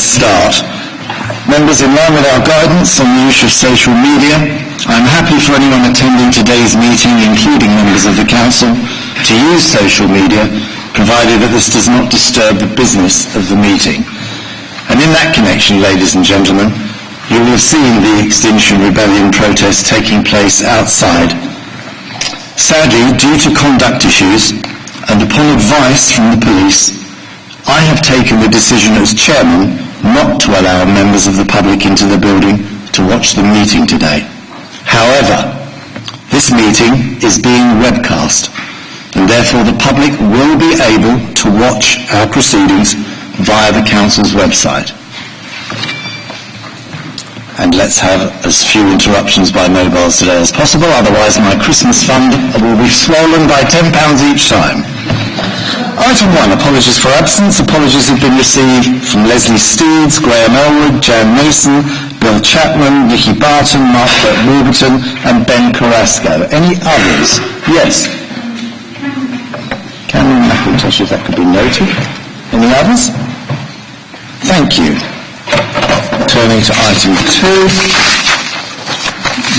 let's start. Members, in line with our guidance on the use of social media, I am happy for anyone attending today's meeting, including members of the Council, to use social media, provided that this does not disturb the business of the meeting. And in that connection, ladies and gentlemen, you will have seen the Extinction Rebellion protest taking place outside. Sadly, due to conduct issues, and upon advice from the police, I have taken the decision as chairman not to allow members of the public into the building to watch the meeting today. However, this meeting is being webcast, and therefore the public will be able to watch our proceedings via the Council's website. And let's have as few interruptions by mobiles today as possible, otherwise my Christmas fund will be swollen by £10 each time. Item 1, apologies for absence. Apologies have been received from Leslie Steeds, Graham Elwood, Jan Mason, Bill Chapman, Nicky Barton, Mark Warburton and Ben Carrasco. Any others? Yes. Cameron McIntosh, if that could be noted. Any others? Thank you. Turning to item 2.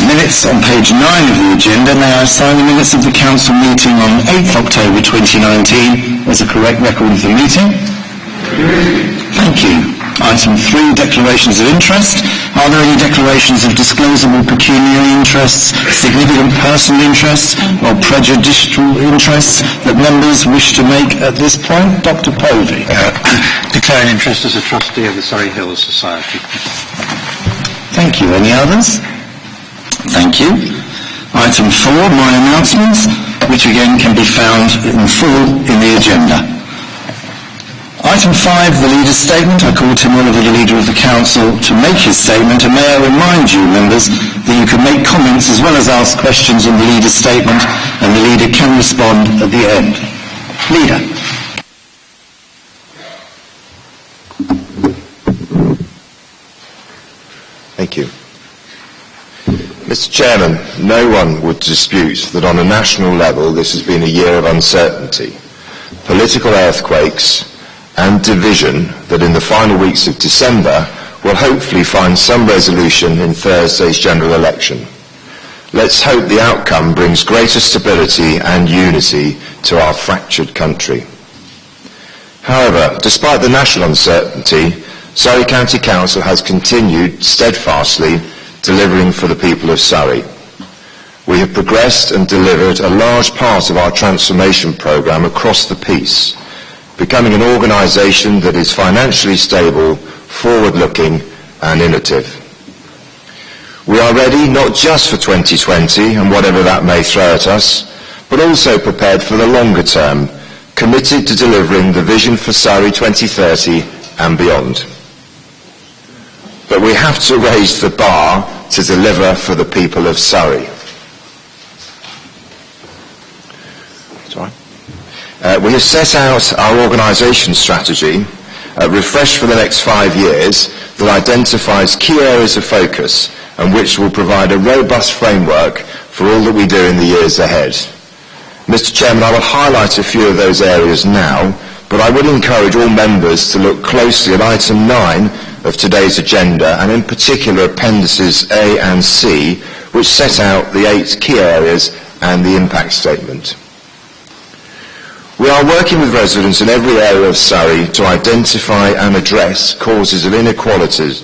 Minutes on page 9 of the agenda. May I assign the minutes of the Council meeting on 8th October 2019 as a correct record of the meeting? Thank you. Item 3, declarations of interest. Are there any declarations of disclosable pecuniary interess, significant personal interests or prejudicial interests that members wish to make at this point? Dr. Povey. Declare an interest as a trustee of the Surrey Hills Society. Thank you. Any others? Thank you. Item 4, my announcements, which again can be found in full in the agenda. Item 5, the leader's statement. I call Tim Oliver, the leader of the Council, to make his statement, and may I remind you, members, that you can make comments as well as ask questions on the leader's statement, and the leader can respond at the end. Leader. Thank you. Mr. Chairman, no one would dispute that on a national level this has been a year of uncertainty, political earthquakes and division that in the final weeks of December will hopefully find some resolution in Thursday's general election. Let's hope the outcome brings greater stability and unity to our fractured country. However, despite the national uncertainty, Surrey County Council has continued steadfastly delivering for the people of Surrey. We have progressed and delivered a large part of our transformation programme across the piece, becoming an organisation that is financially stable, forward-looking and innovative. We are ready not just for 2020 and whatever that may throw at us, but also prepared for the longer term, committed to delivering the vision for Surrey 2030 and beyond. But we have to raise the bar to deliver for the people of Surrey. We have set out our organisation strategy, refreshed for the next 5 years, that identifies key areas of focus and which will provide a robust framework for all that we do in the years ahead. Mr. Chairman, I will highlight a few of those areas now, but I would encourage all members to look closely at item 9 of today's agenda, and in particular appendices A and C, which set out the 8 key areas and the impact statement. We are working with residents in every area of Surrey to identify and address causes of inequalities,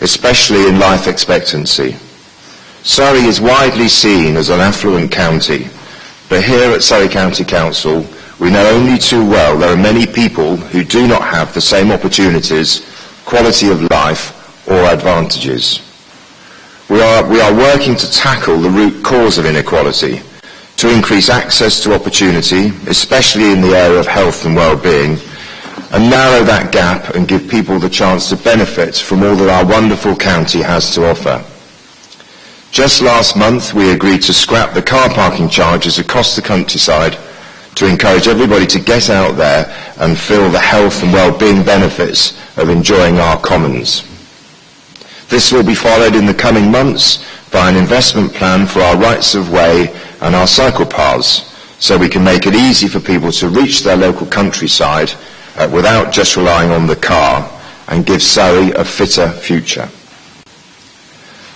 especially in life expectancy. Surrey is widely seen as an affluent county, but here at Surrey County Council, we know only too well there are many people who do not have the same opportunities, quality of life or advantages. We are working to tackle the root cause of inequality, to increase access to opportunity, especially in the area of health and well-being, and narrow that gap and give people the chance to benefit from all that our wonderful county has to offer. Just last month we agreed to scrap the car parking charges across the countryside to encourage everybody to get out there and feel the health and well-being benefits of enjoying our commons. This will be followed in the coming months by an investment plan for our rights of way and our cycle paths, so we can make it easy for people to reach their local countryside without just relying on the car, and give Surrey a fitter future.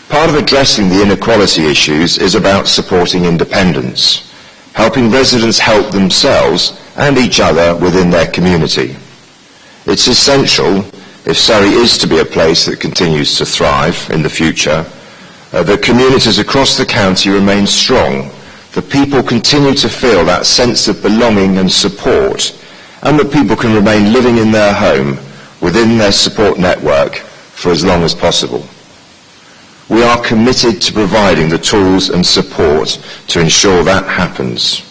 Part of addressing the inequality issues is about supporting independence, helping residents help themselves and each other within their community. It's essential, if Surrey is to be a place that continues to thrive in the future, that communities across the county remain strong, that people continue to feel that sense of belonging and support, and that people can remain living in their home within their support network for as long as possible. We are committed to providing the tools and support to ensure that happens.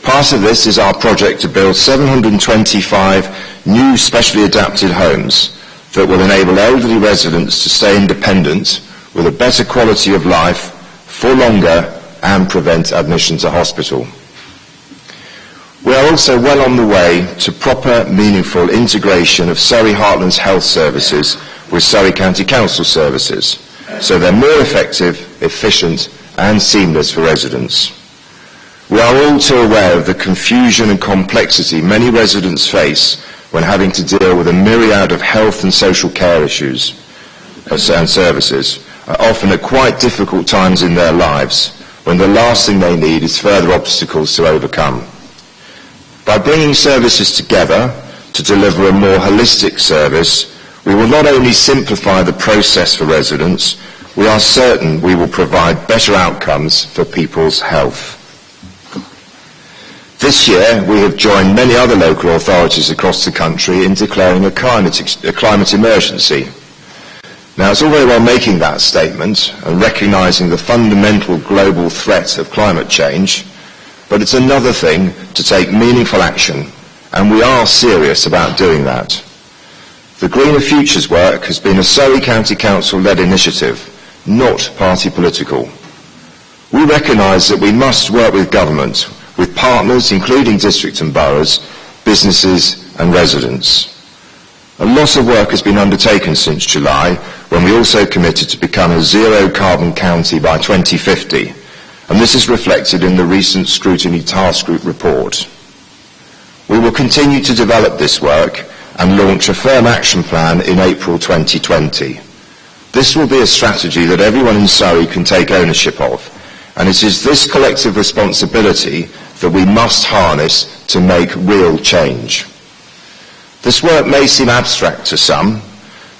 Part of this is our project to build 725 new specially adapted homes that will enable elderly residents to stay independent with a better quality of life for longer and prevent admission to hospital. We are also well on the way to proper, meaningful integration of Surrey Heartlands Health Services with Surrey County Council services, so they're more effective, efficient and seamless for residents. We are all too aware of the confusion and complexity many residents face when having to deal with a myriad of health and social care issues and services, often at quite difficult times in their lives, when the last thing they need is further obstacles to overcome. By bringing services together to deliver a more holistic service, we will not only simplify the process for residents, we are certain we will provide better outcomes for people's health. This year, we have joined many other local authorities across the country in declaring a climate emergency. Now, it's all very well making that statement and recognising the fundamental global threat of climate change, but it's another thing to take meaningful action, and we are serious about doing that. The Greener Futures work has been a Surrey County Council-led initiative, not party political. We recognise that we must work with government, with partners including district and boroughs, businesses and residents. A lot of work has been undertaken since July, when we also committed to become a zero-carbon county by 2050, and this is reflected in the recent Scrutiny Task Group report. We will continue to develop this work and launch a firm action plan in April 2020. This will be a strategy that everyone in Surrey can take ownership of, and it is this collective responsibility that we must harness to make real change. This work may seem abstract to some,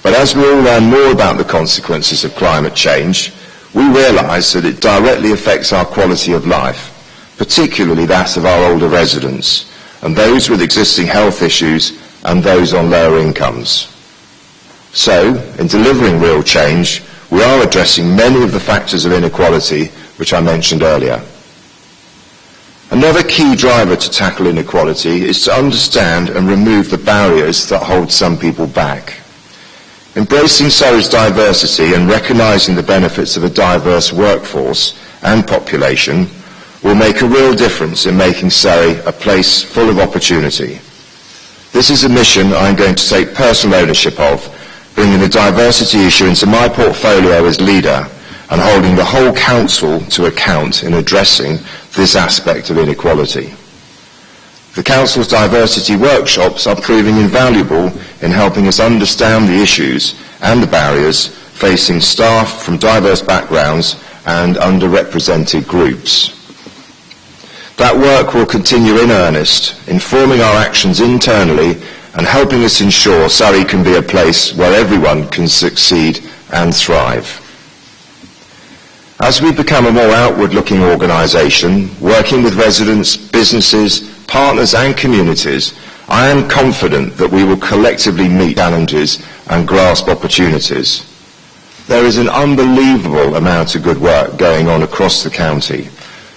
but as we all learn more about the consequences of climate change, we realise that it directly affects our quality of life, particularly that of our older residents, and those with existing health issues and those on lower incomes. So, in delivering real change, we are addressing many of the factors of inequality which I mentioned earlier. Another key driver to tackle inequality is to understand and remove the barriers that hold some people back. Embracing Surrey's diversity and recognising the benefits of a diverse workforce and population will make a real difference in making Surrey a place full of opportunity. This is a mission I'm going to take personal ownership of, bringing the diversity issue into my portfolio as leader and holding the whole council to account in addressing this aspect of inequality. The council's diversity workshops are proving invaluable in helping us understand the issues and the barriers facing staff from diverse backgrounds and underrepresented groups. That work will continue in earnest, informing our actions internally and helping us ensure Surrey can be a place where everyone can succeed and thrive. As we become a more outward-looking organisation, working with residents, businesses, partners and communities, I am confident that we will collectively meet challenges and grasp opportunities. There is an unbelievable amount of good work going on across the county,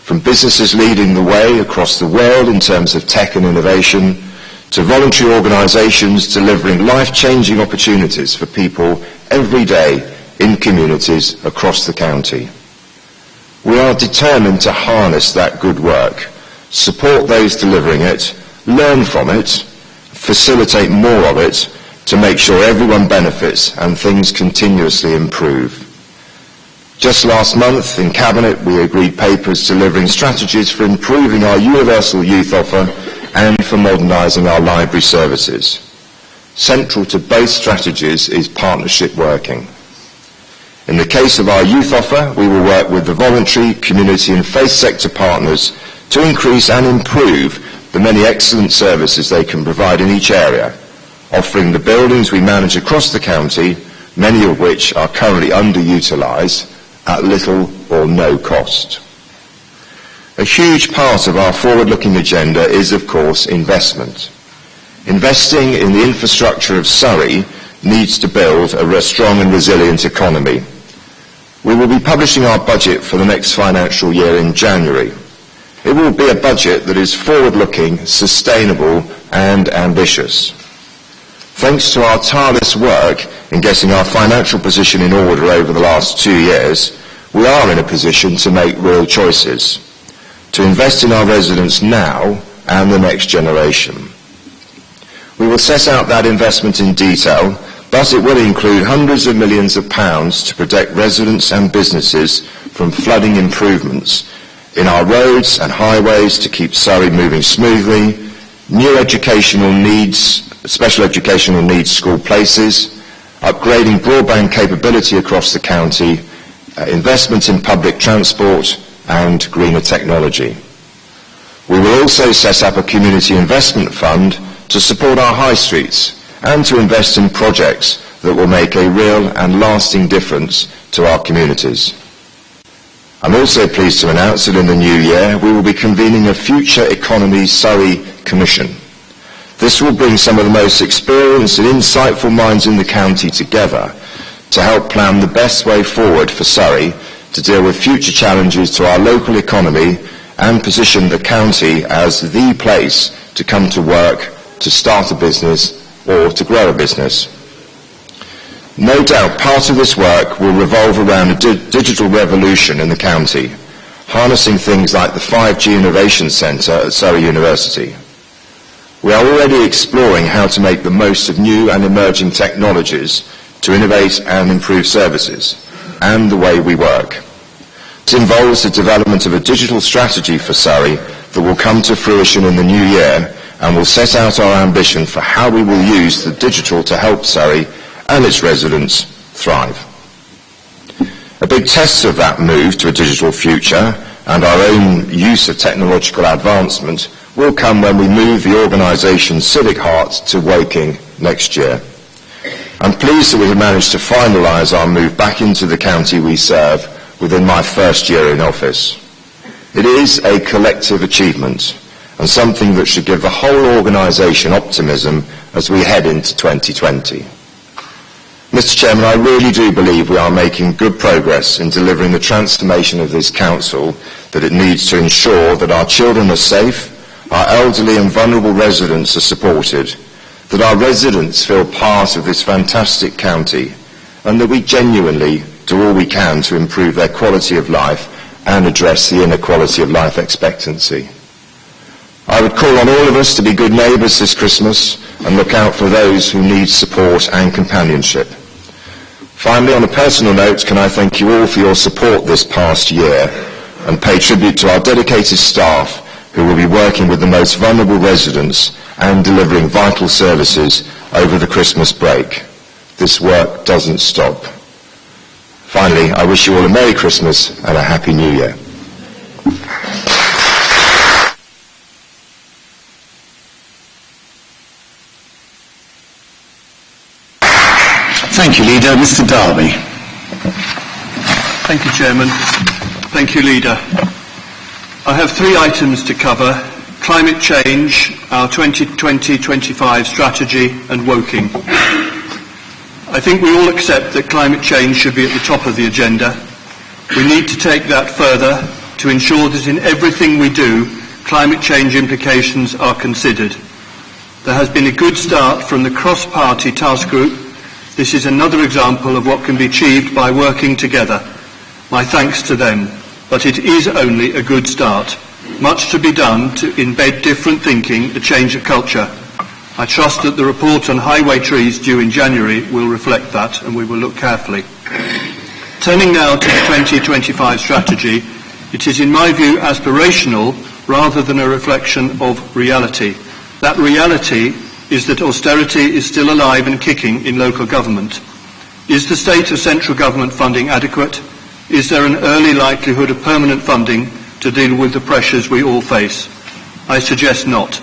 from businesses leading the way across the world in terms of tech and innovation, to voluntary organisations delivering life-changing opportunities for people every day in communities across the county. We are determined to harness that good work, support those delivering it, learn from it, facilitate more of it, to make sure everyone benefits and things continuously improve. Just last month in Cabinet we agreed papers delivering strategies for improving our universal youth offer and for modernising our library services. Central to both strategies is partnership working. In the case of our youth offer, we will work with the voluntary, community and faith sector partners to increase and improve the many excellent services they can provide in each area, offering the buildings we manage across the county, many of which are currently underutilised, at little or no cost. A huge part of our forward-looking agenda is, of course, investment. Investing in the infrastructure of Surrey needs to build a strong and resilient economy. We will be publishing our budget for the next financial year in January. It will be a budget that is forward-looking, sustainable and ambitious. Thanks to our tireless work in getting our financial position in order over the last 2 years, we are in a position to make real choices, to invest in our residents now and the next generation. We will set out that investment in detail, but it will include hundreds of millions of pounds to protect residents and businesses from flooding improvements in our roads and highways to keep Surrey moving smoothly, new educational needs, special educational needs school places, upgrading broadband capability across the county, investment in public transport and greener technology. We will also set up a community investment fund to support our high streets and to invest in projects that will make a real and lasting difference to our communities. I'm also pleased to announce that in the new year we will be convening a Future Economy Surrey Commission. This will bring some of the most experienced and insightful minds in the county together to help plan the best way forward for Surrey to deal with future challenges to our local economy and position the county as the place to come to work, to start a business or to grow a business. No doubt part of this work will revolve around a digital revolution in the county, harnessing things like the 5G Innovation Centre at Surrey University. We are already exploring how to make the most of new and emerging technologies to innovate and improve services and the way we work. This involves the development of a digital strategy for Surrey that will come to fruition in the new year and will set out our ambition for how we will use the digital to help Surrey and its residents thrive. A big test of that move to a digital future and our own use of technological advancement will come when we move the organisation's civic heart to Woking next year. I'm pleased that we have managed to finalise our move back into the county we serve within my first year in office. It is a collective achievement and something that should give the whole organisation optimism as we head into 2020. Mr. Chairman, I really do believe we are making good progress in delivering the transformation of this council that it needs to ensure that our children are safe, our elderly and vulnerable residents are supported, that our residents feel part of this fantastic county, and that we genuinely do all we can to improve their quality of life and address the inequality of life expectancy. I would call on all of us to be good neighbours this Christmas and look out for those who need support and companionship. Finally, on a personal note, can I thank you all for your support this past year and pay tribute to our dedicated staff who will be working with the most vulnerable residents and delivering vital services over the Christmas break. This work doesn't stop. Finally, I wish you all a Merry Christmas and a Happy New Year. Thank you, Leader. Mr. Darby. Thank you, Chairman. Thank you, Leader. I have 3 items to cover: climate change, our 2020-25 strategy and Woking. I think we all accept that climate change should be at the top of the agenda. We need to take that further to ensure that in everything we do, climate change implications are considered. There has been a good start from the cross-party task group. This is another example of what can be achieved by working together. My thanks to them. But it is only a good start. Much to be done to embed different thinking, a change of culture. I trust that the report on highway trees due in January will reflect that, and we will look carefully. Turning now to the 2025 strategy, it is in my view aspirational rather than a reflection of reality. That reality is that austerity is still alive and kicking in local government. Is the state of central government funding adequate? Is there an early likelihood of permanent funding to deal with the pressures we all face? I suggest not.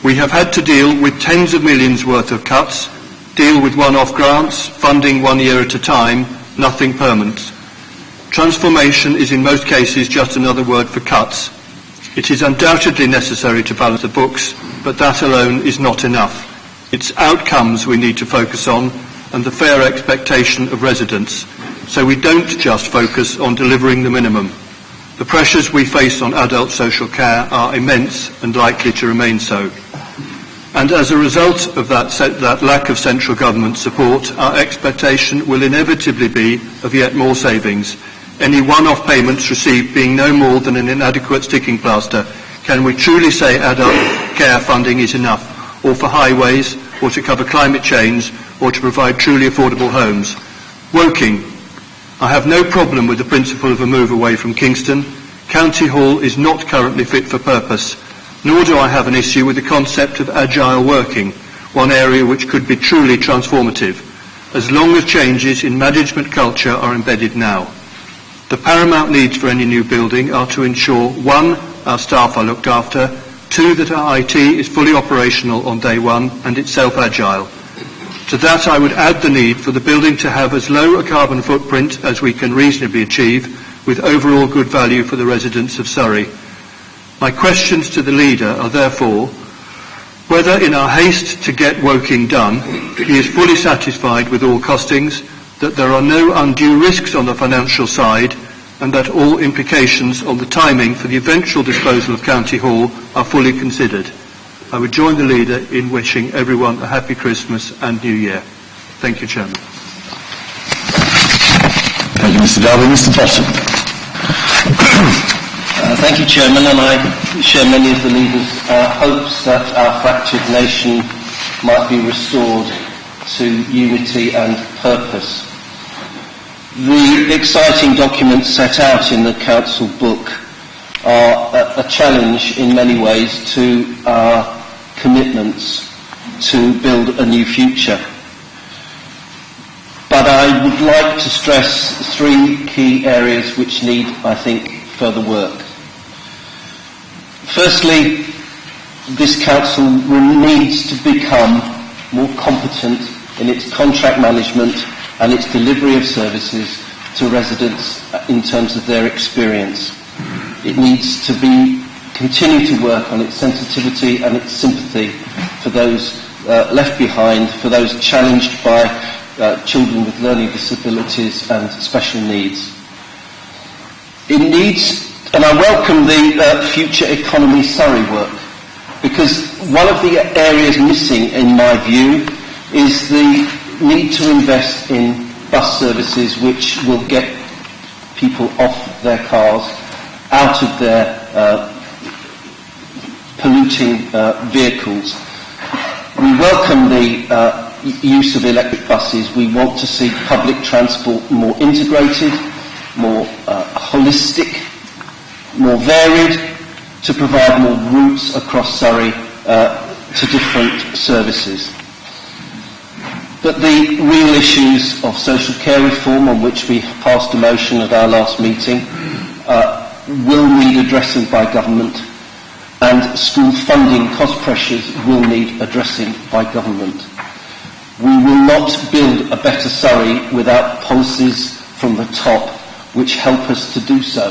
We have had to deal with tens of millions worth of cuts, deal with one-off grants, funding 1 year at a time, nothing permanent. Transformation is in most cases just another word for cuts. It is undoubtedly necessary to balance the books, but that alone is not enough. It's outcomes we need to focus on and the fair expectation of residents, so we don't just focus on delivering the minimum. The pressures we face on adult social care are immense and likely to remain so. And as a result of that lack of central government support, our expectation will inevitably be of yet more savings. Any one-off payments received being no more than an inadequate sticking plaster. Can we truly say adult care funding is enough, or for highways, or to cover climate change, or to provide truly affordable homes? Woking. I have no problem with the principle of a move away from Kingston. County Hall is not currently fit for purpose, nor do I have an issue with the concept of agile working, one area which could be truly transformative, as long as changes in management culture are embedded now. The paramount needs for any new building are to ensure, 1, our staff are looked after, 2, that our IT is fully operational on day 1 and itself agile. To that I would add the need for the building to have as low a carbon footprint as we can reasonably achieve, with overall good value for the residents of Surrey. My questions to the leader are therefore whether in our haste to get Woking done, he is fully satisfied with all costings, that there are no undue risks on the financial side, and that all implications on the timing for the eventual disposal of County Hall are fully considered. I would join the leader in wishing everyone a happy Christmas and New Year. Thank you, Chairman. Thank you, Mr. Darby. Mr. Bottom. Thank you, Chairman, and I share many of the leaders' hopes that our fractured nation might be restored to unity and purpose. The exciting documents set out in the Council book are a challenge in many ways to our commitments to build a new future. But I would like to stress 3 key areas which need, I think, further work. Firstly, this Council needs to become more competent in its contract management and its delivery of services to residents in terms of their experience. It needs to continue to work on its sensitivity and its sympathy for those left behind, for those challenged by children with learning disabilities and special needs. It needs, and I welcome the Future Economy Surrey work, because one of the areas missing, in my view, is the need to invest in bus services which will get people off their cars, out of their polluting vehicles. We welcome the use of electric buses. We want to see public transport more integrated, more holistic, more varied, to provide more routes across Surrey to different services. But the real issues of social care reform, on which we passed a motion at our last meeting, will need addressing by government, and school funding cost pressures will need addressing by government. We will not build a better Surrey without policies from the top which help us to do so.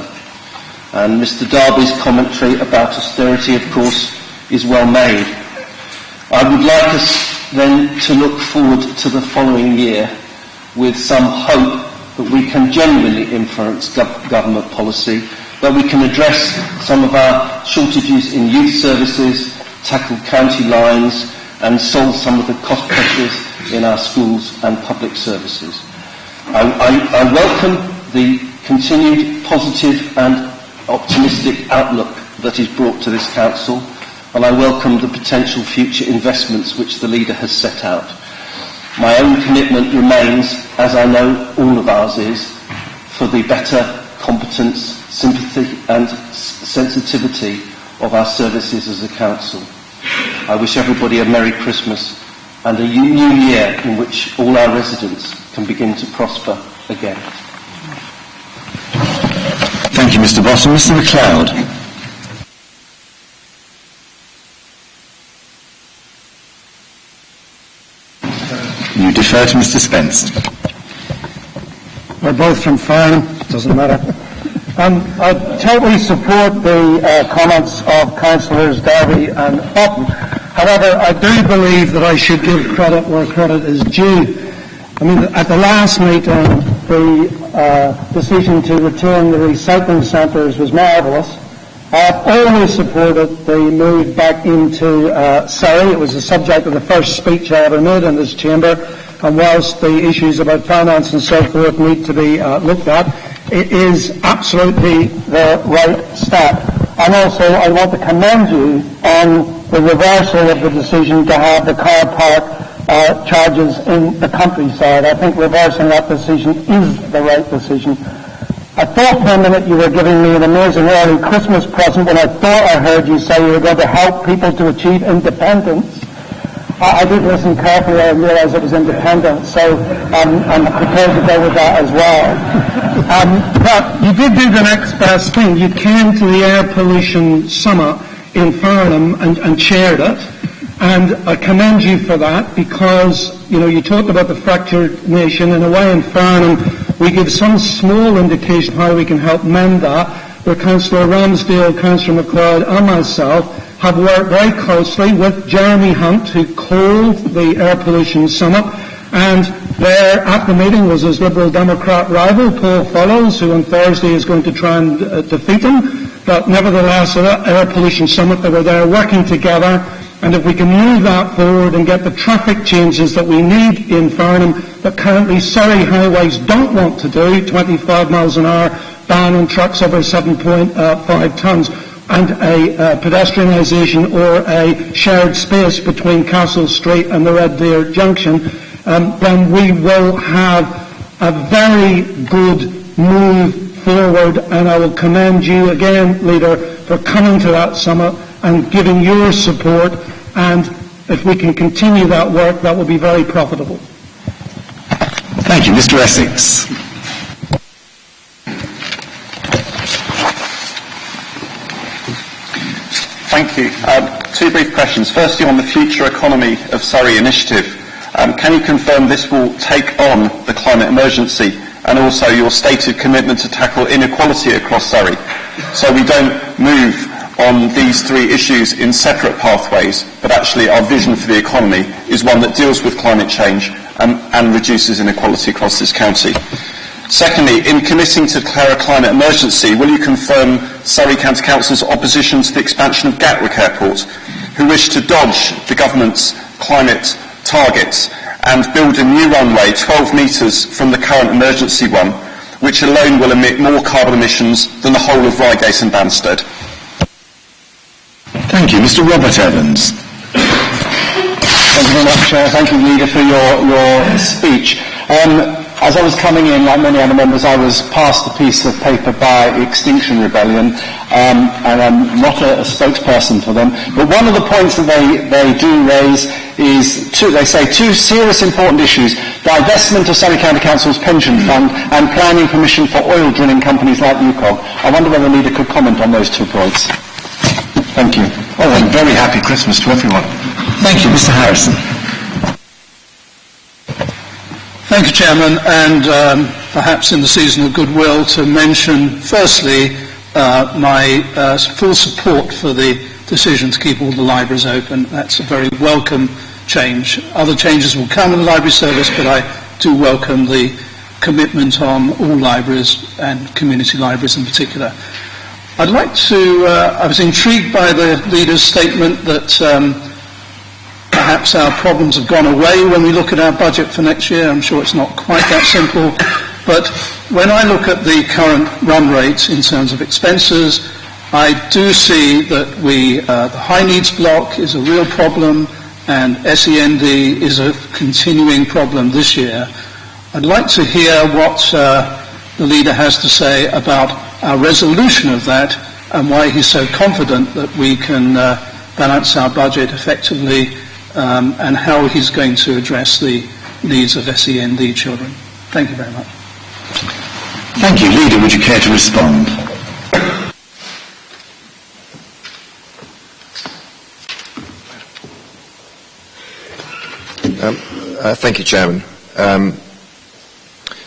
And Mr. Darby's commentary about austerity, of course, is well made. I would like us then to look forward to the following year with some hope that we can genuinely influence government policy, that we can address some of our shortages in youth services, tackle county lines, and solve some of the cost pressures in our schools and public services. I welcome the continued positive and optimistic outlook that is brought to this Council, and I welcome the potential future investments which the leader has set out. My own commitment remains, as I know all of ours is, for the better competence, sympathy and sensitivity of our services as a Council. I wish everybody a Merry Christmas and a new year in which all our residents can begin to prosper again. Thank you, Mr. Bottom. Mr. MacLeod. You defer to Mr. Spence. We're both from Farnham, doesn't matter. I totally support the comments of Councillors Darby and Bottom. However, I do believe that I should give credit where credit is due. I mean, at the last meeting, the decision to return the recycling centres was marvellous. I've always supported the move back into Surrey. It was the subject of the first speech I ever made in this chamber, and whilst the issues about finance and so forth need to be looked at, it is absolutely the right step. And also, I want to commend you on the reversal of the decision to have the car park charges in the countryside. I think reversing that decision is the right decision. I thought for a minute you were giving me an amazing early Christmas present when I thought I heard you say you were going to help people to achieve independence. I did listen carefully and realise it was independence, so I'm prepared to go with that as well. But you did do the next best thing. You came to the Air Pollution Summit in Farnham and chaired it. And I commend you for that because, you talked about the fractured nation. In a way, in Farnham, we give some small indication of how we can help mend that, where Councillor Ramsdale, Councillor MacLeod and myself have worked very closely with Jeremy Hunt, who called the Air Pollution Summit, and there at the meeting was his Liberal Democrat rival, Paul Follows, who on Thursday is going to try and defeat him. But nevertheless, at that Air Pollution Summit, they were there working together. And if we can move that forward and get the traffic changes that we need in Farnham that currently Surrey highways don't want to do, 25 miles an hour, ban on trucks over 7.5 tonnes, and a pedestrianisation or a shared space between Castle Street and the Red Deer Junction, then we will have a very good move forward. And I will commend you again, Leader, for coming to that summit and giving your support, and if we can continue that work, that will be very profitable. Thank you. Mr. Essex. Thank you. Two brief questions. Firstly, on the Future Economy of Surrey initiative, can you confirm this will take on the climate emergency and also your stated commitment to tackle inequality across Surrey, so we don't move on these three issues in separate pathways, but actually our vision for the economy is one that deals with climate change and reduces inequality across this county. Secondly, in committing to declare a climate emergency, will you confirm Surrey County Council's opposition to the expansion of Gatwick Airport, who wish to dodge the government's climate targets and build a new runway 12 metres from the current emergency one, which alone will emit more carbon emissions than the whole of Reigate and Banstead? Thank you. Mr. Robert Evans. Thank you very much. Thank you, Leader, for your speech. As I was coming in, like many other members, I was passed a piece of paper by Extinction Rebellion, and I'm not a spokesperson for them. But one of the points that they do raise is, they say, two serious important issues: divestment of Surrey County Council's pension fund and planning permission for oil drilling companies like UCOG. I wonder whether the Leader could comment on those 2 points. Thank you. Oh, and very happy Christmas to everyone. Thank you. Mr. Harrison. Thank you, Chairman, and perhaps in the season of goodwill to mention, firstly, my full support for the decision to keep all the libraries open. That's a very welcome change. Other changes will come in the library service, but I do welcome the commitment on all libraries and community libraries in particular. I'd like to, I was intrigued by the Leader's statement that perhaps our problems have gone away when we look at our budget for next year. I'm sure it's not quite that simple, but when I look at the current run rates in terms of expenses, I do see that the high needs block is a real problem and SEND is a continuing problem this year. I'd like to hear what the Leader has to say about our resolution of that and why he's so confident that we can balance our budget effectively, and how he's going to address the needs of SEND children. Thank you very much. Thank you. Leader, would you care to respond? Thank you, Chairman.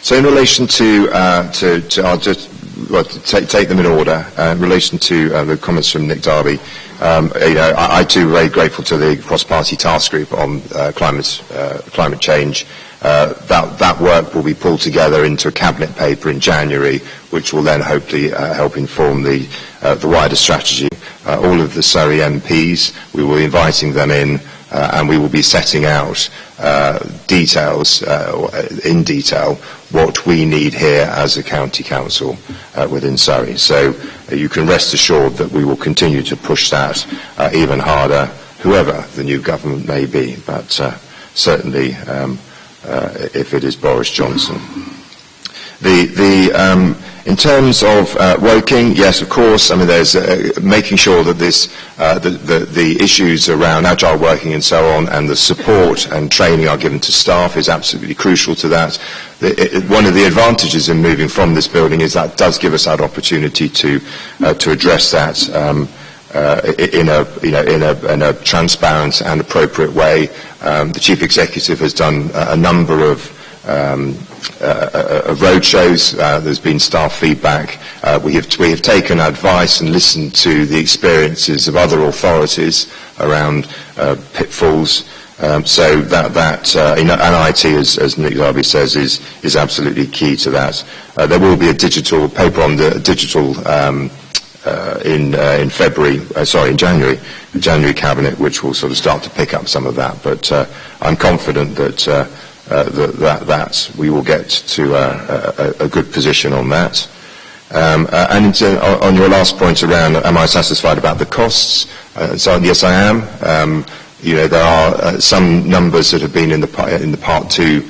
So in relation to I'll just take them in order. In relation to the comments from Nick Darby, I too am very grateful to the cross-party task group on climate change. That work will be pulled together into a cabinet paper in January, which will then hopefully help inform the wider strategy. All of the Surrey MPs, we will be inviting them in, and we will be setting out details, in detail, what we need here as a county council within Surrey. So you can rest assured that we will continue to push that even harder, whoever the new government may be, but certainly if it is Boris Johnson. In terms of Woking, yes, of course. I mean, there's making sure that the issues around agile working and so on, and the support and training are given to staff is absolutely crucial to that. One of the advantages in moving from this building is that does give us that opportunity to address that in a transparent and appropriate way. The Chief Executive has done a number of road shows. There's been staff feedback. We have taken advice and listened to the experiences of other authorities around pitfalls. So that and IT, as Nick Darby says, is absolutely key to that. There will be a digital paper on the digital in January Cabinet, which will sort of start to pick up some of that. But I'm confident that that we will get to a good position on that. And on your last point around, am I satisfied about the costs? So yes, I am. There are some numbers that have been in the Part 2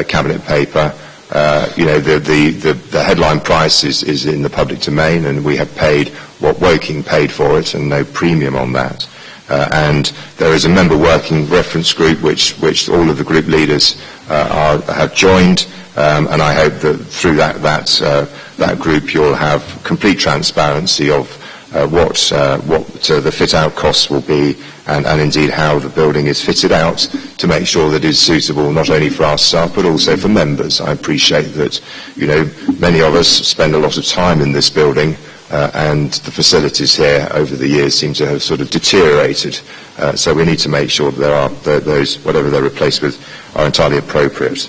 Cabinet paper. The headline price is in the public domain, and we have paid what Woking paid for it, and no premium on that. And there is a member working reference group which all of the group leaders have joined, and I hope that through that group you'll have complete transparency of what the fit-out costs will be, and indeed how the building is fitted out to make sure that it is suitable not only for our staff but also for members. I appreciate that many of us spend a lot of time in this building, and the facilities here over the years seem to have sort of deteriorated. So we need to make sure that those, whatever they're replaced with, are entirely appropriate.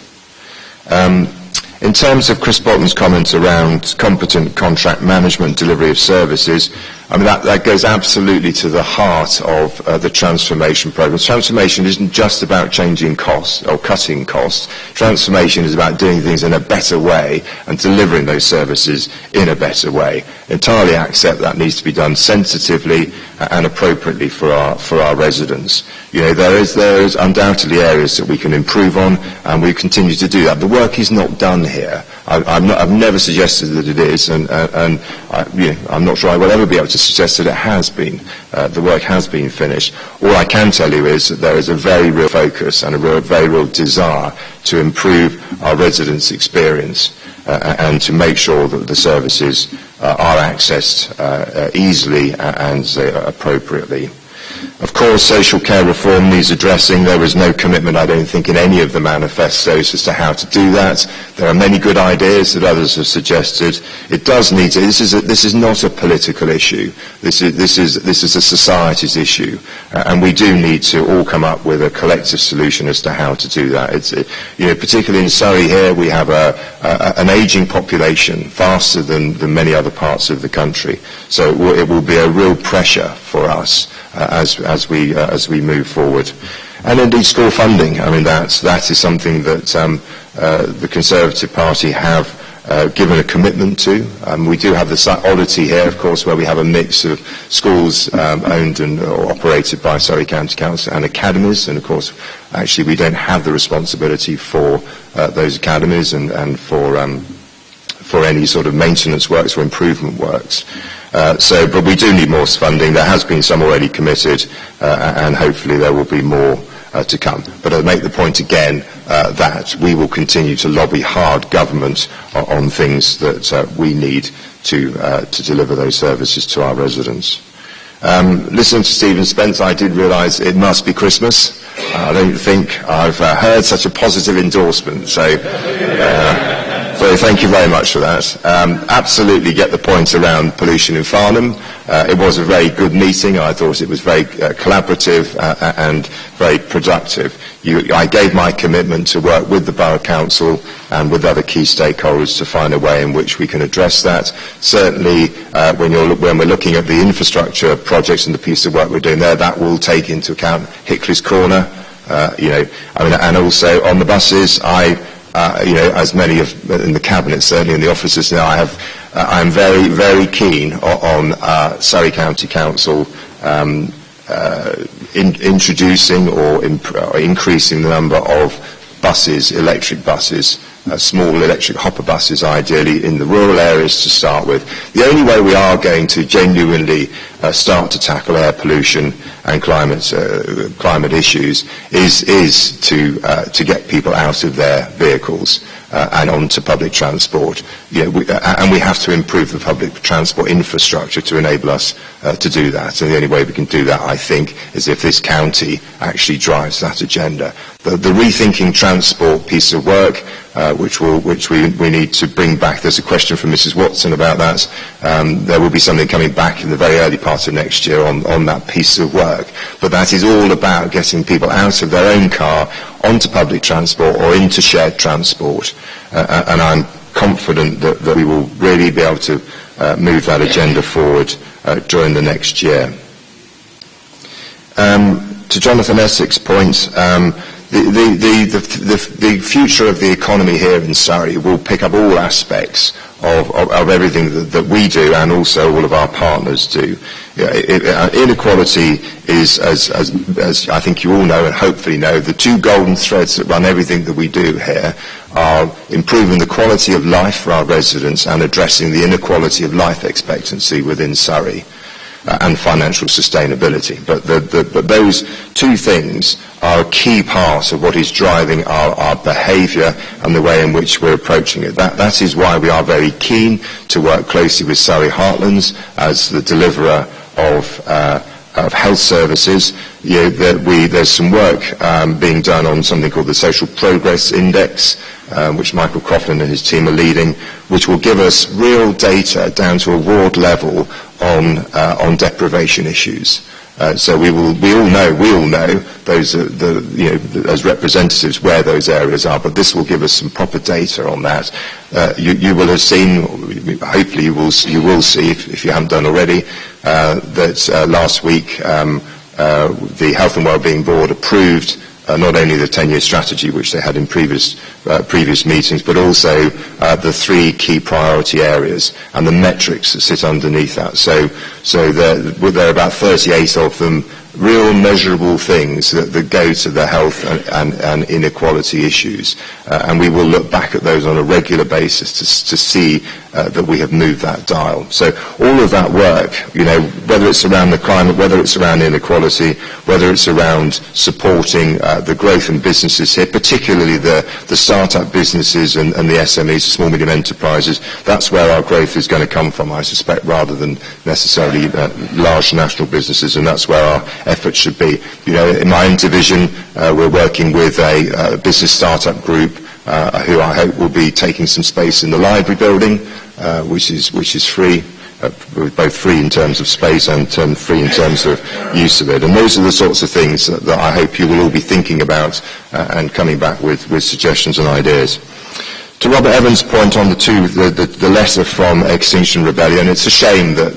In terms of Chris Bolton's comments around competent contract management, delivery of services, I mean, that goes absolutely to the heart of the transformation program. Transformation isn't just about changing costs or cutting costs. Transformation is about doing things in a better way and delivering those services in a better way. Entirely accept that needs to be done sensitively and appropriately for our residents. There is undoubtedly areas that we can improve on, and we continue to do that. The work is not done here. I've never suggested that it is, and I'm not sure I will ever be able to suggest that it has been. The work has been finished. All I can tell you is that there is a very real focus and a very real desire to improve our residents' experience and to make sure that the services are accessed easily and appropriately. Of course, social care reform needs addressing. There was no commitment, I don't think, in any of the manifestos as to how to do that. There are many good ideas that others have suggested. It does need to. This is not a political issue. This is a society's issue, and we do need to all come up with a collective solution as to how to do that. Particularly in Surrey here, we have an ageing population faster than many other parts of the country. So it will be a real pressure for us as we move forward. And indeed school funding, I mean that is something that the Conservative Party have given a commitment to. We do have the oddity here, of course, where we have a mix of schools owned or operated by Surrey County Council and academies, and of course actually we don't have the responsibility for those academies and for any sort of maintenance works or improvement works. But we do need more funding. There has been some already committed, and hopefully there will be more to come. But I'll make the point again that we will continue to lobby hard government on things that we need to deliver those services to our residents. Listening to Stephen Spence, I did realise it must be Christmas. I don't think I've heard such a positive endorsement, so thank you very much for that. Absolutely get the point around pollution in Farnham. It was a very good meeting. I thought it was very collaborative and very productive. I gave my commitment to work with the Borough Council and with other key stakeholders to find a way in which we can address that. Certainly, when we're looking at the infrastructure projects and the piece of work we're doing there, that will take into account Hickley's Corner, and also on the buses. As many in the cabinet, certainly in the offices now, I'm very, very keen on Surrey County Council introducing or increasing the number of buses, electric buses, small electric hopper buses ideally in the rural areas to start with. The only way we are going to genuinely start to tackle air pollution and climate issues is to get people out of their vehicles and onto public transport. And we have to improve the public transport infrastructure to enable us to do that. And the only way we can do that, I think, is if this county actually drives that agenda. The rethinking transport piece of work, which we need to bring back. There's a question from Mrs. Watson about that. There will be something coming back in the very early part of next year on that piece of work. But that is all about getting people out of their own car onto public transport or into shared transport. And I'm confident that we will really be able to move that agenda forward during the next year. To Jonathan Essex's point, the future of the economy here in Surrey will pick up all aspects of everything that we do and also all of our partners do. Inequality is, as I think you all know and hopefully know, the two golden threads that run everything that we do here are improving the quality of life for our residents and addressing the inequality of life expectancy within Surrey. And financial sustainability. But those two things are a key part of what is driving our behaviour and the way in which we're approaching it. That is why we are very keen to work closely with Surrey Heartlands as the deliverer of health services. There's some work being done on something called the Social Progress Index, which Michael Coughlin and his team are leading, which will give us real data down to a ward level on deprivation issues. So we all know those as representatives where those areas are, but this will give us some proper data on that. You will have seen, hopefully you will see if you haven't done already, that last week the Health and Wellbeing Board approved not only the 10-year strategy, which they had in previous meetings, but also the three key priority areas and the metrics that sit underneath that. So there are about 38 of them, real measurable things that go to the health and inequality issues. And we will look back at those on a regular basis to see that we have moved that dial. So all of that work, whether it's around the climate, whether it's around inequality, whether it's around supporting the growth in businesses here, particularly the start-up businesses and the SMEs, small medium enterprises, that's where our growth is going to come from, I suspect, rather than necessarily large national businesses, and that's where our efforts should be. In my own division, we're working with a business startup group who I hope will be taking some space in the library building, which is free, both free in terms of space and free in terms of use of it. And those are the sorts of things that I hope you will all be thinking about and coming back with suggestions and ideas. To Robert Evans' point on the letter from Extinction Rebellion, it's a shame that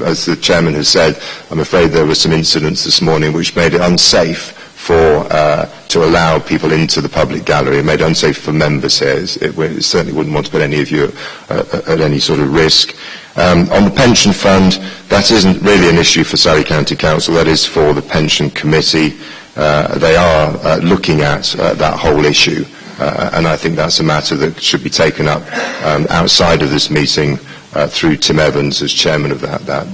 as the chairman has said, I'm afraid there were some incidents this morning which made it unsafe to allow people into the public gallery. It made it unsafe for members here. It certainly wouldn't want to put any of you at any sort of risk. On the pension fund, that isn't really an issue for Surrey County Council. That is for the pension committee. They are looking at that whole issue. And I think that's a matter that should be taken up outside of this meeting through Tim Evans as chairman of that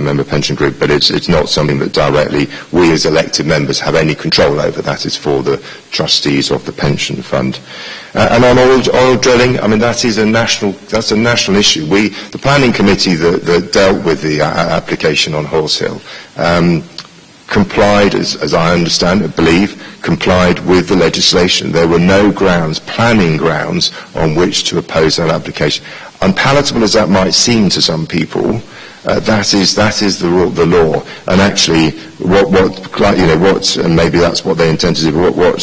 member pension group, but it's not something that directly we as elected members have any control over. That is for the trustees of the pension fund. And on oil drilling, I mean, that's a national issue. The planning committee that dealt with the application on Horse Hill, complied, as I understand it, complied with the legislation. There were no planning grounds, on which to oppose that application. Unpalatable as that might seem to some people, that is the law. And actually, and maybe that's what they intend to do. But what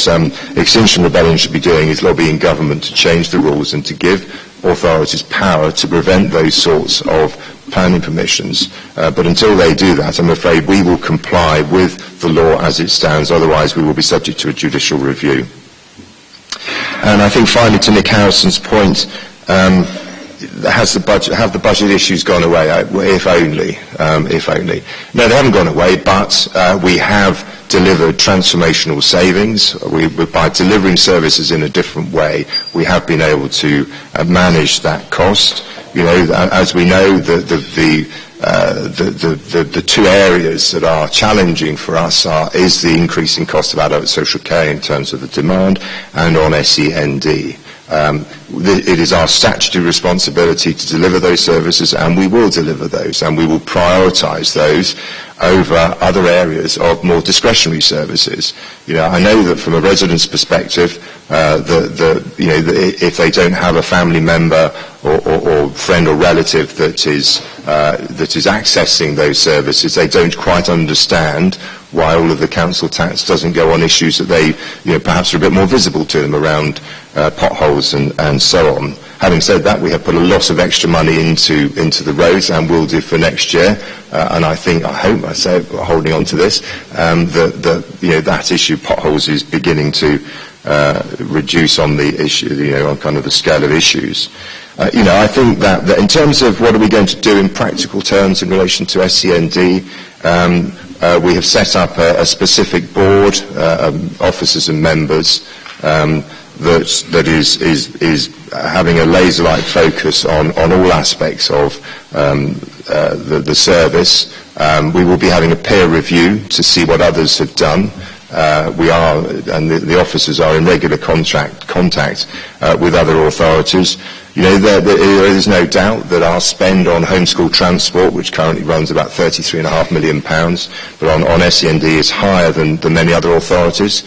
Extinction Rebellion should be doing is lobbying government to change the rules and to give authorities power to prevent those sorts of planning permissions. But until they do that, I'm afraid we will comply with the law as it stands. Otherwise, we will be subject to a judicial review. And I think finally, to Nick Harrison's point, have the budget issues gone away? If only. No, they haven't gone away, but we have delivered transformational savings. By delivering services in a different way, we have been able to manage that cost. As we know, the two areas that are challenging for us is the increasing cost of adult social care in terms of the demand, and on SEND. It is our statutory responsibility to deliver those services, and we will deliver those, and we will prioritise those over other areas of more discretionary services. I know that from a resident's perspective, if they don't have a family member or friend or relative that is accessing those services, they don't quite understand why all of the council tax doesn't go on issues that they, perhaps are a bit more visible to them around potholes and so on. Having said that, we have put a lot of extra money into the roads, and will do for next year. And I hope, holding on to this, that issue, potholes, is beginning to reduce on the issue, on kind of the scale of issues. I think that in terms of what are we going to do in practical terms in relation to SEND, we have set up a specific board, officers and members, that is having a laser-like focus on all aspects of the service. We will be having a peer review to see what others have done. The officers are in regular contact with other authorities. There is no doubt that our spend on homeschool transport, which currently runs about £33.5 million, but on SEND is higher than many other authorities.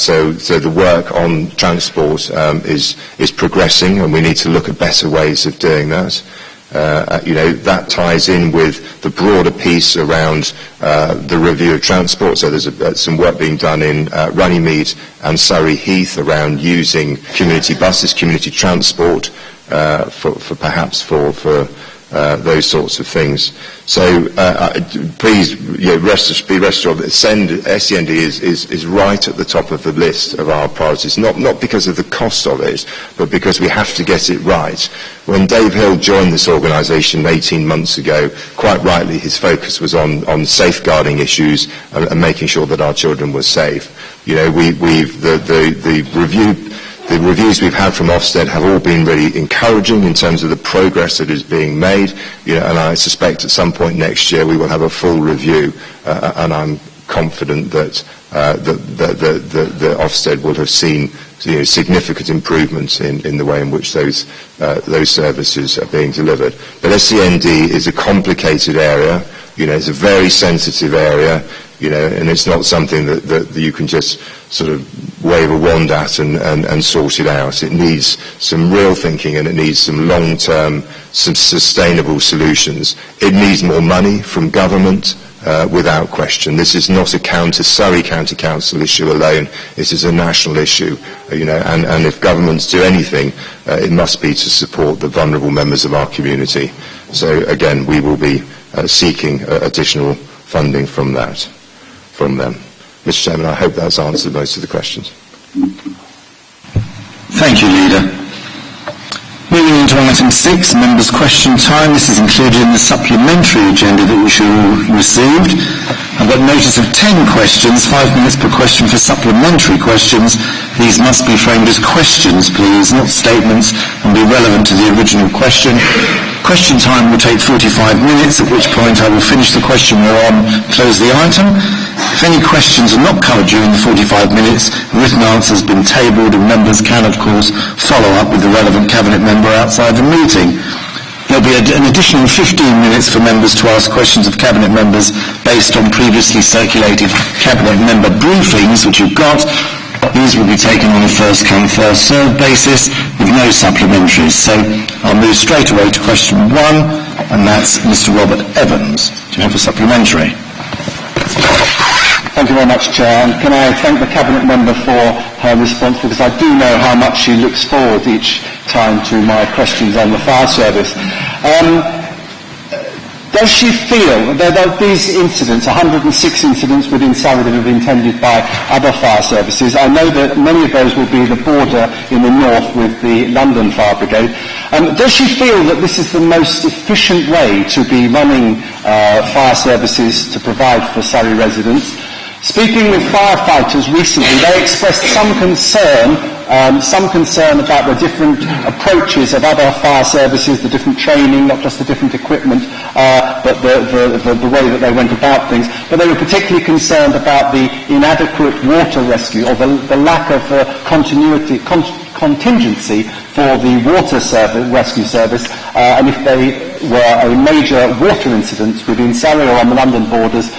So the work on transport is progressing, and we need to look at better ways of doing that. That ties in with the broader piece around the review of transport. So there's some work being done in Runnymede and Surrey Heath around using community buses, community transport, for those sorts of things. So please be rest assured that SEND is right at the top of the list of our priorities, not because of the cost of it, but because we have to get it right. When Dave Hill joined this organisation 18 months ago, quite rightly his focus was on safeguarding issues and making sure that our children were safe. The reviews we've had from Ofsted have all been really encouraging in terms of the progress that is being made, and I suspect at some point next year we will have a full review, and I'm confident that the Ofsted will have seen significant improvements in the way in which those services are being delivered. But SEND is a complicated area. It's a very sensitive area. And it's not something that you can just sort of wave a wand at and sort it out. It needs some real thinking, and it needs some long-term, some sustainable solutions. It needs more money from government, without question. This is not a Surrey County Council issue alone. It is a national issue, and if governments do anything, it must be to support the vulnerable members of our community. So again, we will be seeking additional funding from them. Mr. Chairman, I hope that's answered most of the questions. Thank you, Leader. Moving on to item 6, members' question time. This is included in the supplementary agenda that we should all received. I've got notice of 10 questions, 5 minutes per question for supplementary questions. These must be framed as questions, please, not statements, and be relevant to the original question. Question time will take 45 minutes, at which point I will finish the question we're on, close the item. If any questions are not covered during the 45 minutes, written answers have been tabled, and members can, of course, follow up with the relevant Cabinet member outside the meeting. There'll be an additional 15 minutes for members to ask questions of Cabinet members based on previously circulated Cabinet member briefings, which you've got. These will be taken on a first-come, first-served basis with no supplementaries. So I'll move straight away to question 1, and that's Mr. Robert Evans. Do you have a supplementary? Thank you very much, Chair. And can I thank the Cabinet member for her response, because I do know how much she looks forward each time to my questions on the fire service. Does she feel that these incidents, 106 incidents within Surrey that have been tended by other fire services, I know that many of those will be the border in the north with the London Fire Brigade. Does she feel that this is the most efficient way to be running fire services to provide for Surrey residents? Speaking with firefighters recently, they expressed some concern about the different approaches of other fire services, the different training, not just the different equipment, but the way that they went about things. But they were particularly concerned about the inadequate water rescue, or the lack of contingency for the water rescue service, and if they were a major water incident within Surrey or on the London borders,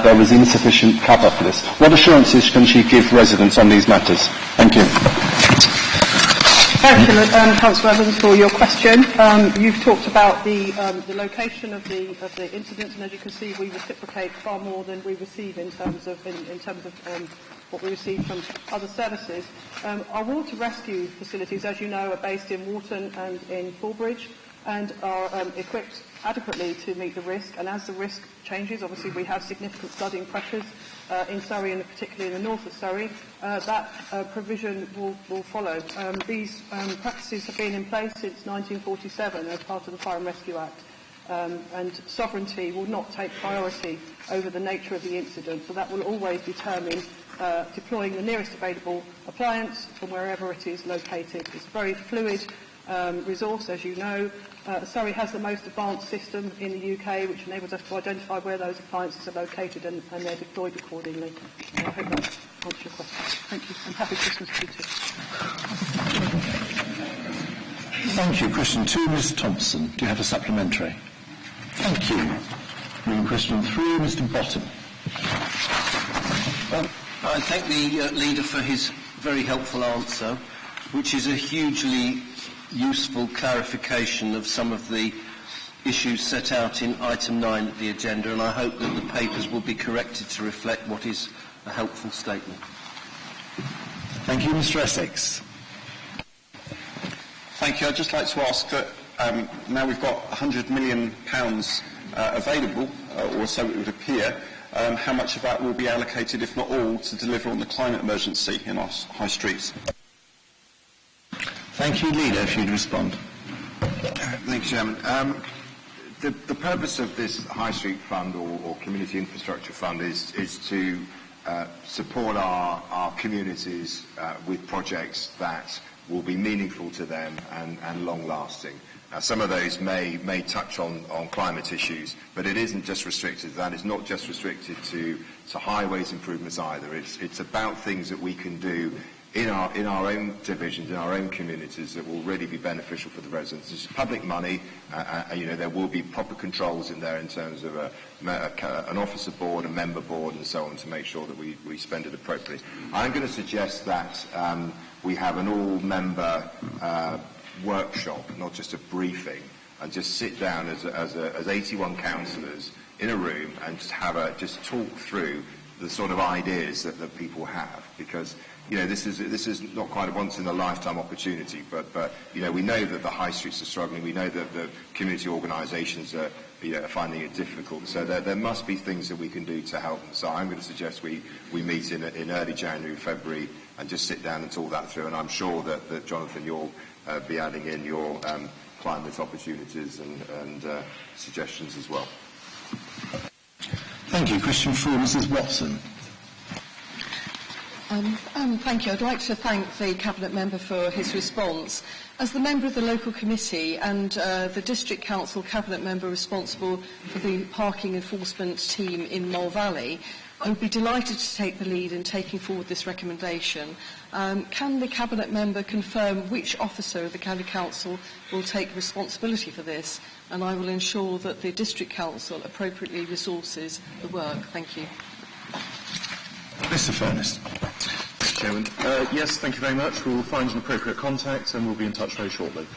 there was insufficient cover for this. What assurances can she give residents on these matters? Thank you. Thank you, Councillor Evans, for your question. You've talked about the location of the incidents, and as you can see, we reciprocate far more than we receive in terms of what we receive from other services. Our water rescue facilities, as you know, are based in Wharton and in Fulbridge, and are equipped adequately to meet the risk. And as the risk changes, obviously we have significant flooding pressures in Surrey, and particularly in the north of Surrey, that provision will follow. These practices have been in place since 1947 as part of the Fire and Rescue Act, and sovereignty will not take priority over the nature of the incident, so that will always determine deploying the nearest available appliance from wherever it is located. It's a very fluid resource, as you know. Surrey has the most advanced system in the UK, which enables us to identify where those appliances are located, and they're deployed accordingly. I hope that answers your question. Thank you, and happy Christmas to you too. Thank you. Question 2, Ms. Thompson. Do you have a supplementary? Thank you. Moving question 3, Mr. Bottom. I thank the leader for his very helpful answer, which is a hugely useful clarification of some of the issues set out in item 9 of the agenda, and I hope that the papers will be corrected to reflect what is a helpful statement. Thank you, Mr. Essex. Thank you. I'd just like to ask that now we've got £100 million available, or so it would appear, how much of that will be allocated, if not all, to deliver on the climate emergency in our high streets? Thank you, Leader, if you'd respond. Thank you, Chairman. The purpose of this High Street Fund or Community Infrastructure Fund is to support our communities with projects that will be meaningful to them and long-lasting. Some of those may touch on climate issues, but it isn't just restricted. That is not just restricted to highways improvements either. It's about things that we can do in our own divisions, in our own communities, that will really be beneficial for the residents. It's public money. There will be proper controls in there in terms of an officer board, a member board, and so on, to make sure that we spend it appropriately. I'm going to suggest that we have an all-member workshop, not just a briefing, and just sit down as 81 councillors in a room and just talk through the sort of ideas that people have, because this is not quite a once-in-a-lifetime opportunity, but we know that the high streets are struggling. We know that the community organisations are finding it difficult. So there must be things that we can do to help them. So I'm going to suggest we meet in early January, February, and just sit down and talk that through. And I'm sure that Jonathan, you'll be adding in your climate opportunities and suggestions as well. Thank you. Question 4, Mrs. Watson. Thank you. I'd like to thank the Cabinet Member for his response. As the member of the local committee and the District Council Cabinet Member responsible for the parking enforcement team in Mole Valley, I would be delighted to take the lead in taking forward this recommendation. Can the Cabinet Member confirm which officer of the County Council will take responsibility for this, and I will ensure that the District Council appropriately resources the work? Thank you. Mr. Furness. Mr. Chairman. Yes, thank you very much. We will find an appropriate contact and we'll be in touch very shortly.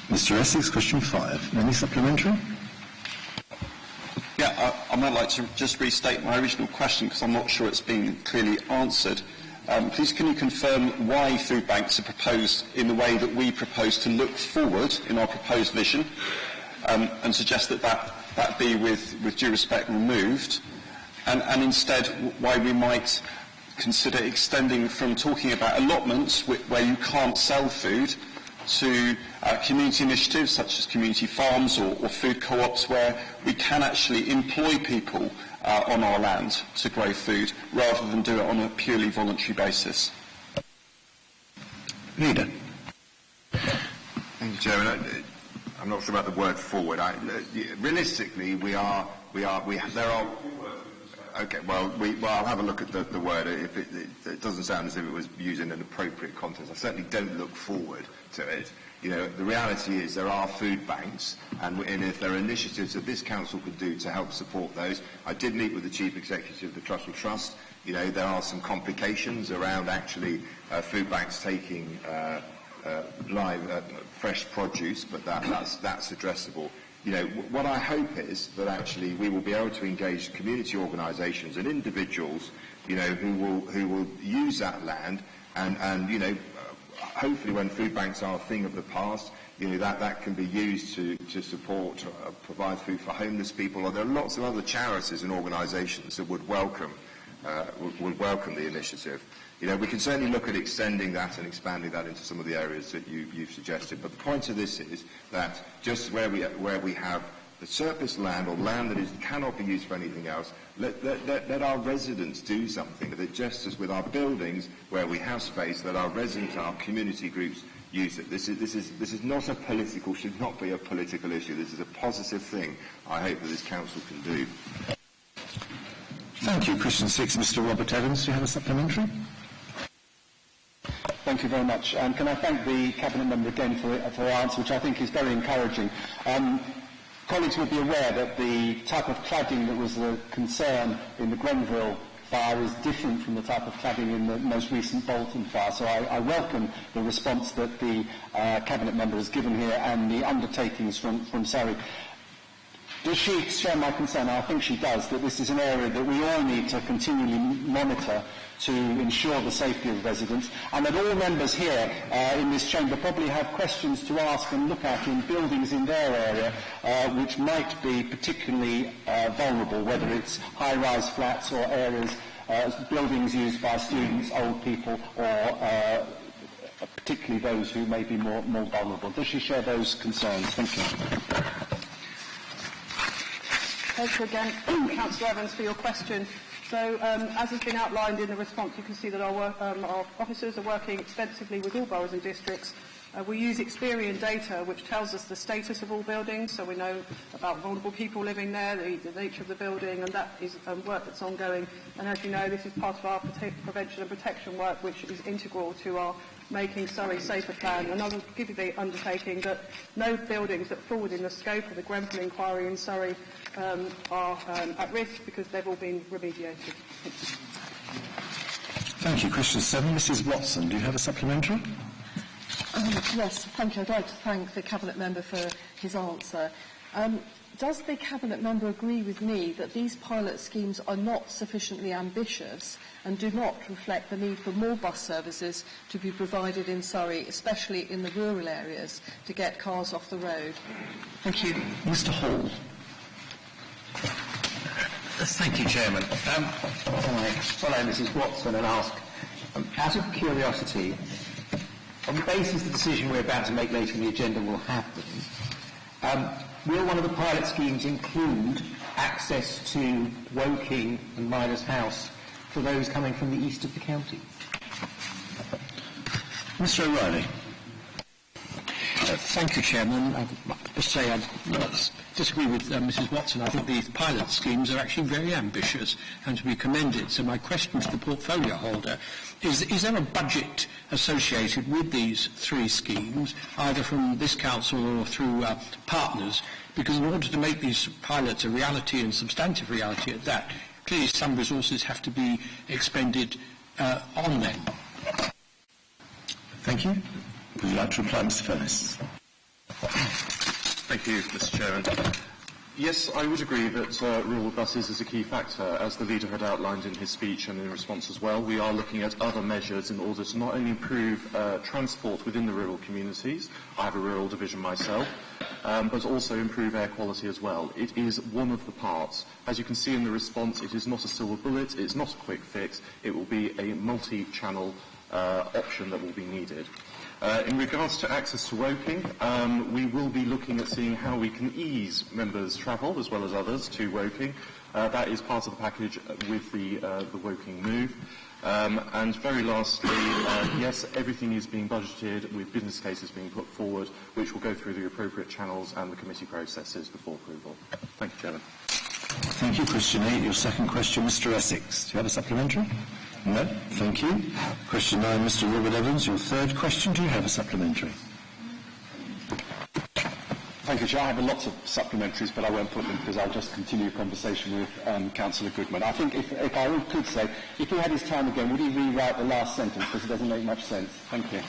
Mr. Essex, question 5. Any supplementary? Yeah, I might like to just restate my original question because I'm not sure it's been clearly answered. Please can you confirm why food banks are proposed in the way that we propose to look forward in our proposed vision and suggest that be with due respect removed? And instead, why we might consider extending from talking about allotments where you can't sell food to community initiatives such as community farms or food co-ops where we can actually employ people on our land to grow food rather than do it on a purely voluntary basis. Leader. Thank you, Chairman. I'm not sure about the word forward. Realistically, there are. Okay, well, I'll have a look at the word. If it doesn't sound as if it was used in an appropriate context. I certainly don't look forward to it. You know, the reality is there are food banks, and if there are initiatives that this council could do to help support those. I did meet with the Chief Executive of the Trussell Trust. You know, there are some complications around actually food banks taking live fresh produce, but that's addressable. You know, what I hope is that actually we will be able to engage community organisations and individuals, you know, who will use that land and you know, hopefully when food banks are a thing of the past, you know, that can be used to support, provide food for homeless people. Or there are lots of other charities and organisations that would welcome the initiative. You know, we can certainly look at extending that and expanding that into some of the areas that you've suggested. But the point of this is that just where we have the surplus land or land that cannot be used for anything else, let our residents do something. That just as with our buildings where we have space, that our residents, our community groups use it. This is not a political, should not be a political issue. This is a positive thing I hope that this council can do. Thank you. Question 6, Mr. Robert Evans. Do you have a supplementary? Thank you very much. And can I thank the Cabinet Member again for her answer, which I think is very encouraging. Colleagues will be aware that the type of cladding that was the concern in the Grenville fire is different from the type of cladding in the most recent Bolton fire. So I welcome the response that the Cabinet Member has given here and the undertakings from Surrey. Does she share my concern? I think she does, that this is an area that we all need to continually monitor to ensure the safety of residents, and that all members here in this chamber probably have questions to ask and look at in buildings in their area which might be particularly vulnerable, whether it's high-rise flats or areas, buildings used by students, old people, or particularly those who may be more vulnerable. Does she share those concerns? Thank you. Thank you again, Councillor Evans, for your question. So, as has been outlined in the response, you can see that our officers are working extensively with all boroughs and districts. We use Experian data, which tells us the status of all buildings, so we know about vulnerable people living there, the nature of the building, and that is work that's ongoing. And as you know, this is part of our prevention and protection work, which is integral to our Making Surrey Safer plan. And I will give you the undertaking that no buildings that fall within the scope of the Grenfell inquiry in Surrey are at risk because they've all been remediated. Thank you. Question 7, Mrs. Watson. Do you have a supplementary? Yes, thank you. I'd like to thank the Cabinet Member for his answer. Does the Cabinet Member agree with me that these pilot schemes are not sufficiently ambitious and do not reflect the need for more bus services to be provided in Surrey, especially in the rural areas, to get cars off the road? Thank you. Mr. Hall. Thank you, Chairman. I follow Mrs. Watson and ask, out of curiosity, on the basis the decision we're about to make later in the agenda will happen, will one of the pilot schemes include access to Woking and Miners House for those coming from the east of the county? Mr. O'Reilly. Thank you, Chairman. I must say I disagree with Mrs. Watson. I think these pilot schemes are actually very ambitious and to be commended. So my question to the portfolio holder is there a budget associated with these three schemes, either from this council or through partners? Because in order to make these pilots a reality and substantive reality at that, clearly some resources have to be expended on them. Thank you. Would you like to reply, Mr. Furness? Thank you, Mr. Chairman. Yes, I would agree that rural buses is a key factor. As the leader had outlined in his speech and in response as well, we are looking at other measures in order to not only improve transport within the rural communities, I have a rural division myself, but also improve air quality as well. It is one of the parts. As you can see in the response, it is not a silver bullet, it's not a quick fix, it will be a multi-channel option that will be needed. In regards to access to Woking, we will be looking at seeing how we can ease members' travel as well as others to Woking. That is part of the package with the Woking move. And very lastly, yes, everything is being budgeted with business cases being put forward, which will go through the appropriate channels and the committee processes before approval. Thank you, Chairman. Thank you, Question 8. Your second question, Mr. Essex. Do you have a supplementary? No, thank you. Question 9, Mr. Robert Evans. Your third question. Do you have a supplementary? Thank you, Chair. I have lots of supplementaries, but I won't put them because I'll just continue a conversation with Councillor Goodman. I think if I could say, if he had his time again, would he rewrite the last sentence because it doesn't make much sense? Thank you.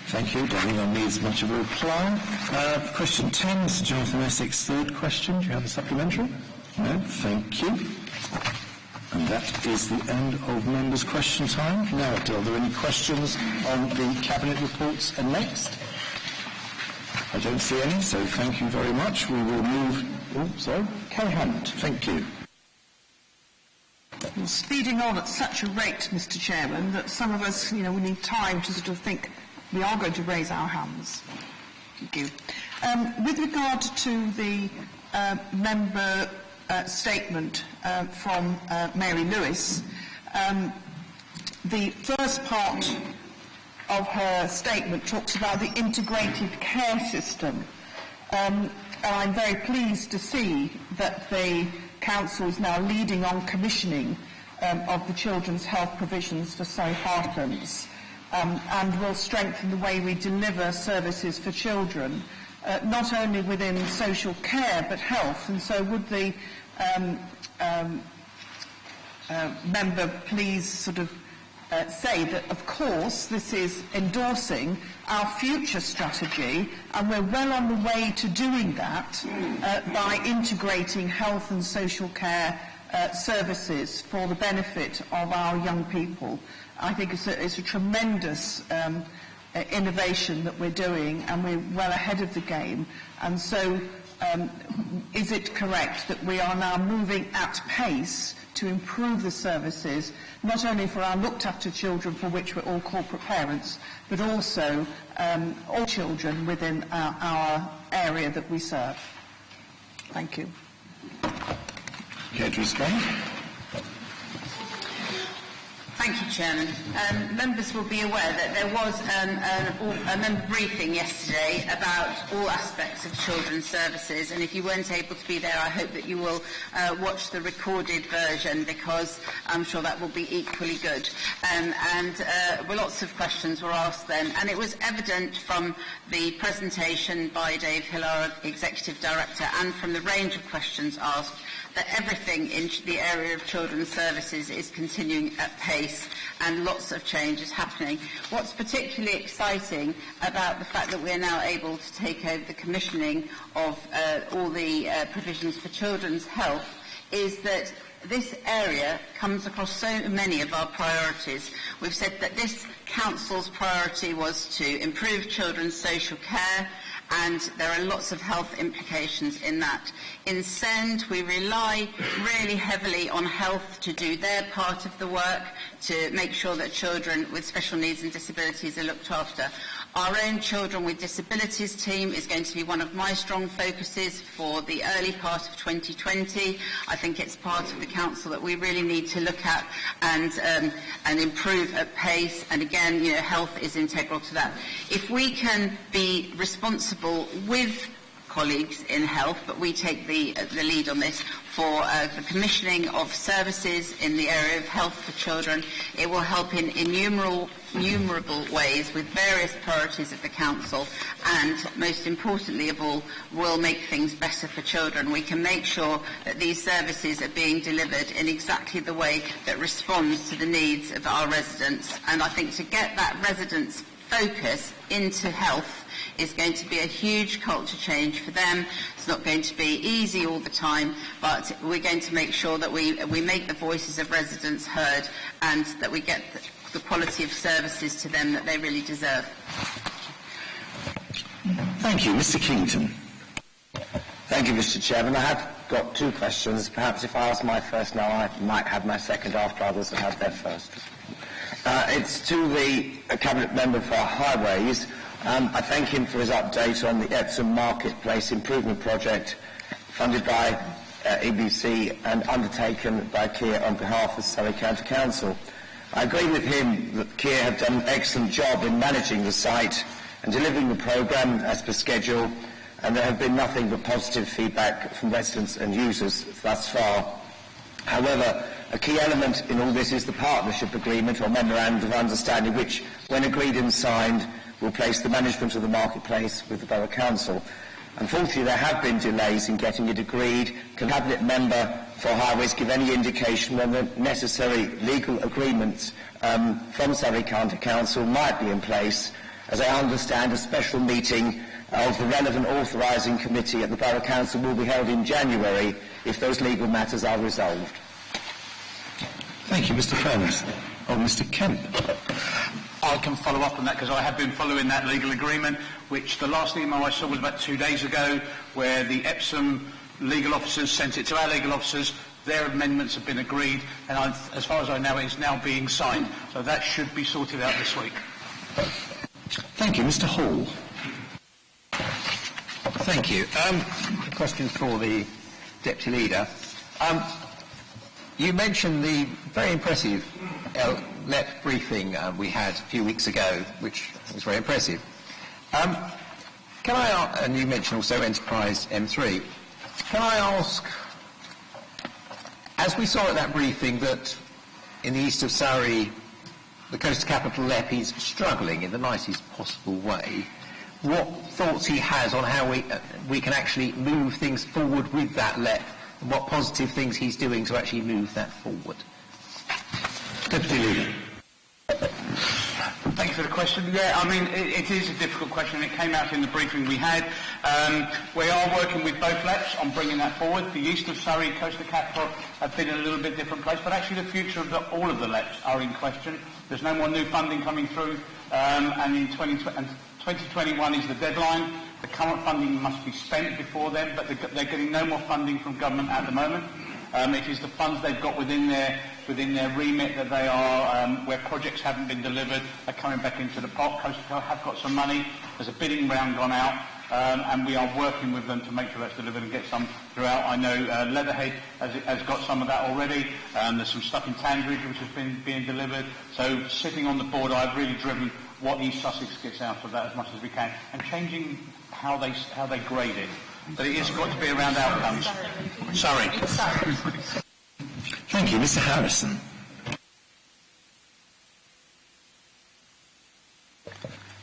Thank you. Don't think that needs much of a reply. Question 10, Mr. Jonathan Essex. Third question. Do you have a supplementary? No, thank you. And that is the end of members' question time. Now, are there any questions on the Cabinet reports and next? I don't see any, so thank you very much. We will move... Kay Hammond, thank you. We're speeding on at such a rate, Mr. Chairman, that some of us, we need time to sort of think we are going to raise our hands. Thank you. With regard to the member... statement from Mary Lewis. The first part of her statement talks about the integrated care system. And I'm very pleased to see that the Council is now leading on commissioning of the children's health provisions for Surrey Heartlands and will strengthen the way we deliver services for children, not only within social care but health. And so would the member please sort of say that, of course, this is endorsing our future strategy, and we're well on the way to doing that by integrating health and social care services for the benefit of our young people. I think it's a tremendous innovation that we're doing, and we're well ahead of the game. And so is it correct that we are now moving at pace to improve the services, not only for our looked after children, for which we're all corporate parents, but also all children within our area that we serve? Thank you. Care to respond? Thank you, Chairman. Members will be aware that there was a member briefing yesterday about all aspects of children's services, and if you weren't able to be there, I hope that you will watch the recorded version, because I'm sure that will be equally good. Lots of questions were asked then, and it was evident from the presentation by Dave Hill, our Executive Director, and from the range of questions asked, that everything in the area of children's services is continuing at pace and lots of change is happening. What's particularly exciting about the fact that we are now able to take over the commissioning of all the provisions for children's health is that this area comes across so many of our priorities. We've said that this Council's priority was to improve children's social care and there are lots of health implications in that. In SEND, we rely really heavily on health to do their part of the work, to make sure that children with special needs and disabilities are looked after. Our own Children with Disabilities team is going to be one of my strong focuses for the early part of 2020. I think it's part of the Council that we really need to look at and improve at pace. And again, health is integral to that. If we can be responsible with colleagues in health, but we take the lead on this for the commissioning of services in the area of health for children. It will help in innumerable ways with various priorities of the Council, and most importantly of all, will make things better for children. We can make sure that these services are being delivered in exactly the way that responds to the needs of our residents. And I think to get that residents' focus into health is going to be a huge culture change for them. It's not going to be easy all the time, but we're going to make sure that we make the voices of residents heard, and that we get the quality of services to them that they really deserve. Thank you. Mr. Kington. Thank you, Mr. Chairman. I have got two questions. Perhaps if I ask my first now, I might have my second after others have had their first. It's to the Cabinet Member for Highways. I thank him for his update on the Epsom Marketplace Improvement Project funded by EBC and undertaken by Kier on behalf of Surrey County Council. I agree with him that Kier have done an excellent job in managing the site and delivering the programme as per schedule, and there have been nothing but positive feedback from residents and users thus far. However, a key element in all this is the partnership agreement or memorandum of understanding, which, when agreed and signed, will place the management of the marketplace with the Borough Council. Unfortunately, there have been delays in getting it agreed. Can the Cabinet Member for Highways give any indication when the necessary legal agreements from Surrey County Council might be in place? As I understand, a special meeting of the relevant authorising committee at the Borough Council will be held in January if those legal matters are resolved. Thank you, Mr. Furness. Mr. Kemp. I can follow up on that because I have been following that legal agreement, which the last email I saw was about 2 days ago, where the Epsom legal officers sent it to our legal officers. Their amendments have been agreed, and as far as I know, it's now being signed. So that should be sorted out this week. Thank you, Mr. Hall. Thank you. A question for the Deputy Leader. You mentioned the very impressive LEP briefing we had a few weeks ago, which was very impressive. Can I, and you mentioned also Enterprise M3, can I ask, as we saw at that briefing that in the east of Surrey, the coastal capital LEP is struggling in the nicest possible way, what thoughts he has on how we can actually move things forward with that LEP, and what positive things he's doing to actually move that forward. Deputy Leader. Thank you for the question. Yeah, I mean, it is a difficult question. It came out in the briefing we had. We are working with both LEPs on bringing that forward. The east of Surrey, coastal capital, have been in a little bit different place, but actually the future of all of the LEPs are in question. There's no more new funding coming through, and in 2021 is the deadline. The current funding must be spent before then, but they're getting no more funding from government at the moment. It is the funds they've got within their remit that they are, where projects haven't been delivered, are coming back into the pot. Coastal have got some money. There's a bidding round gone out, and we are working with them to make sure that's delivered and get some throughout. I know Leatherhead has got some of that already. There's some stuff in Tandridge which has been being delivered. So sitting on the board, I've really driven what East Sussex gets out of that as much as we can, and changing how they grade it. But it has got to be around outcomes. Sorry. Thank you, Mr. Harrison.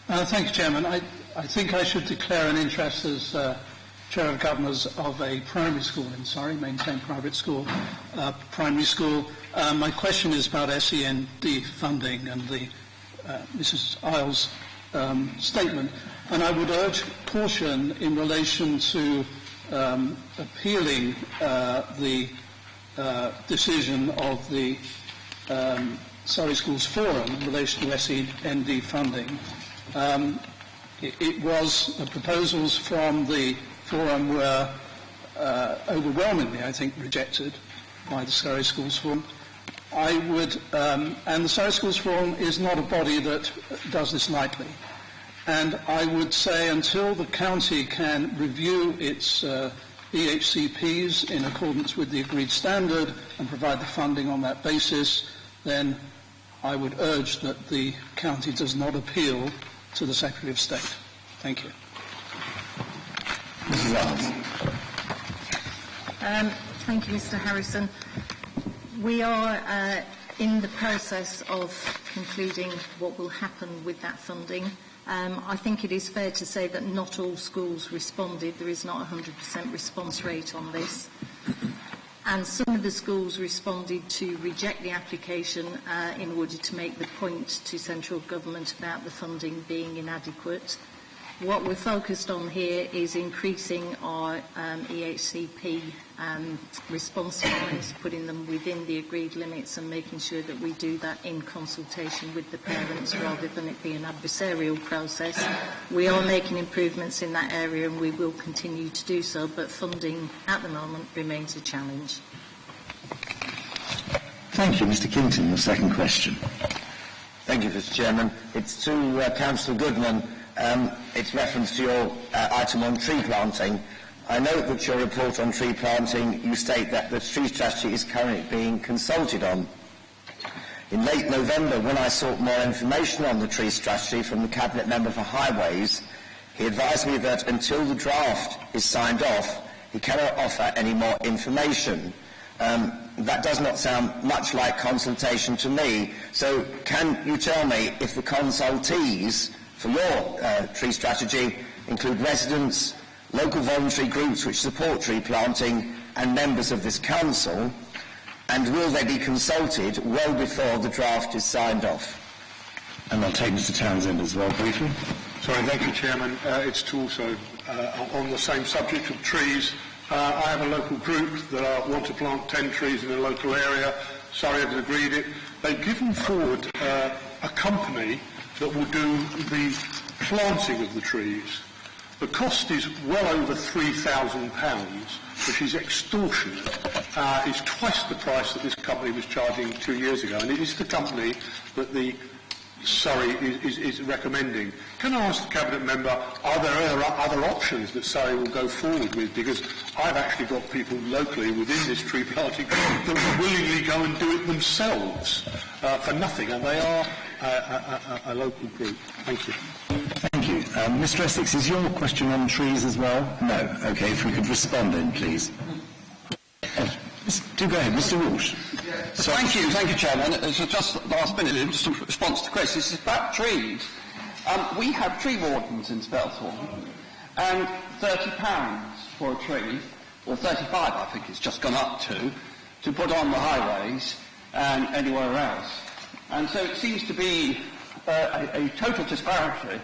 Thank you, Chairman. I think I should declare an interest as Chair of Governors of a primary school in Surrey, maintained private school, primary school. My question is about SEND funding and the Mrs. Isles' statement, and I would urge caution in relation to appealing the decision of the Surrey Schools Forum in relation to SEND funding. The proposals from the forum were overwhelmingly, I think, rejected by the Surrey Schools Forum. And the Surrey Schools Forum is not a body that does this lightly. And I would say until the county can review its EHCPs in accordance with the agreed standard and provide the funding on that basis, then I would urge that the county does not appeal to the Secretary of State. Thank you. Mrs. Arms. Thank you, Mr. Harrison. We are in the process of concluding what will happen with that funding. I think it is fair to say that not all schools responded. There is not a 100% response rate on this. And some of the schools responded to reject the application in order to make the point to central government about the funding being inadequate. What we're focused on here is increasing our EHCP response times, putting them within the agreed limits and making sure that we do that in consultation with the parents rather than it be an adversarial process. We are making improvements in that area and we will continue to do so, but funding at the moment remains a challenge. Thank you. Mr. Kington, your second question. Thank you, Mr. Chairman. It's to Councillor Goodman. It's reference to your item on tree planting. I note that your report on tree planting, you state that the tree strategy is currently being consulted on. In late November, when I sought more information on the tree strategy from the Cabinet Member for Highways, he advised me that until the draft is signed off, he cannot offer any more information. That does not sound much like consultation to me. So can you tell me if the consultees for your tree strategy include residents, local voluntary groups which support tree planting and members of this council, and will they be consulted well before the draft is signed off? And I'll take Mr. Townsend as well briefly. Sorry, thank you, Chairman. It's to also on the same subject of trees. I have a local group that want to plant 10 trees in a local area. Surrey has agreed it. They've given forward a company that will do the planting of the trees. The cost is well over £3,000, which is extortionate. It's twice the price that this company was charging 2 years ago, and it is the company that the Surrey is recommending. Can I ask the Cabinet Member, are there other options that Surrey will go forward with? Because I've actually got people locally within this tree planting that will willingly go and do it themselves for nothing, and they are a local group. Thank you. Thank you. Mr. Essex, is your question on trees as well? No. Okay, if we could respond then, please. Do go ahead, Mr. Walsh. Thank you, Chairman. It's just last minute, just in response to Chris. This is about trees. We have tree wardens in Spelthorne, and £30 for a tree, or 35 I think it's just gone up to put on the highways and anywhere else. And so it seems to be a total disparity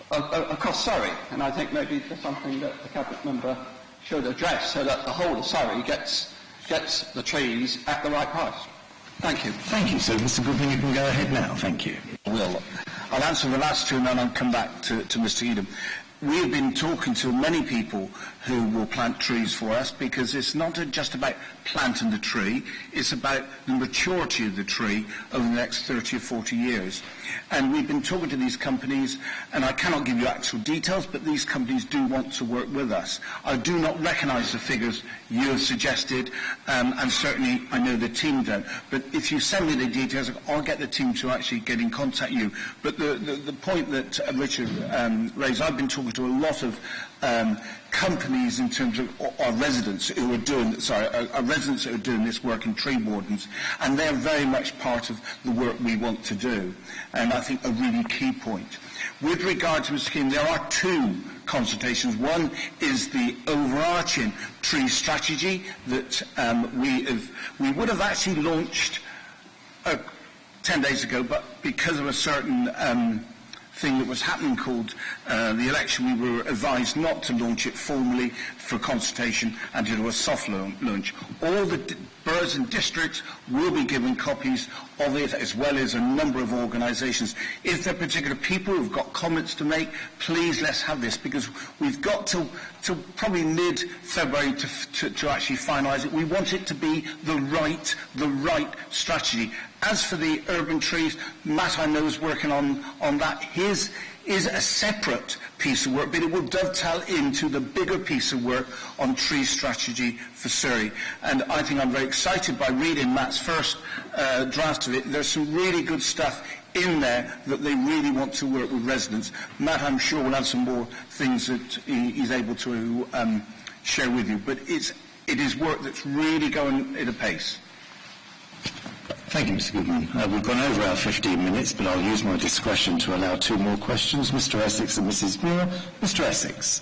across Surrey, and I think maybe that's something that the Cabinet Member should address so that the whole of Surrey gets the trees at the right price. Thank you. Thank you. So, Mr. Goodman, you can go ahead now. Thank you. I'll answer the last two and then I'll come back to Mr. Edom. We've been talking to many people who will plant trees for us, because it's not just about planting the tree, it's about the maturity of the tree over the next 30 or 40 years. And we've been talking to these companies, and I cannot give you actual details, but these companies do want to work with us. I do not recognise the figures you have suggested, and certainly I know the team don't. But if you send me the details, I'll get the team to actually get in contact you. But the point that Richard raised, I've been talking to a lot of companies in terms of our residents who are doing residents who are doing this work in tree wardens, and they're very much part of the work we want to do, and I think a really key point. With regard to Mr. Keane, there are two consultations. One is the overarching tree strategy that we would have actually launched 10 days ago, but because of a certain thing that was happening called the election, we were advised not to launch it formally for consultation and to do a soft launch. All the boroughs and districts will be given copies of it, as well as a number of organisations. If there are particular people who've got comments to make, please let's have this, because we've got till probably mid-February to actually finalise it. We want it to be the right strategy. As for the urban trees, Matt, I know, is working on that. His is a separate piece of work, but it will dovetail into the bigger piece of work on tree strategy for Surrey. And I think I'm very excited by reading Matt's first draft of it. There's some really good stuff in there that they really want to work with residents. Matt, I'm sure, will have some more things that he's able to share with you. But it is work that's really going at a pace. Thank you, Mr. Goodman. We've gone over our 15 minutes, but I'll use my discretion to allow 2 more questions. Mr. Essex and Mrs. Muir. Mr. Essex.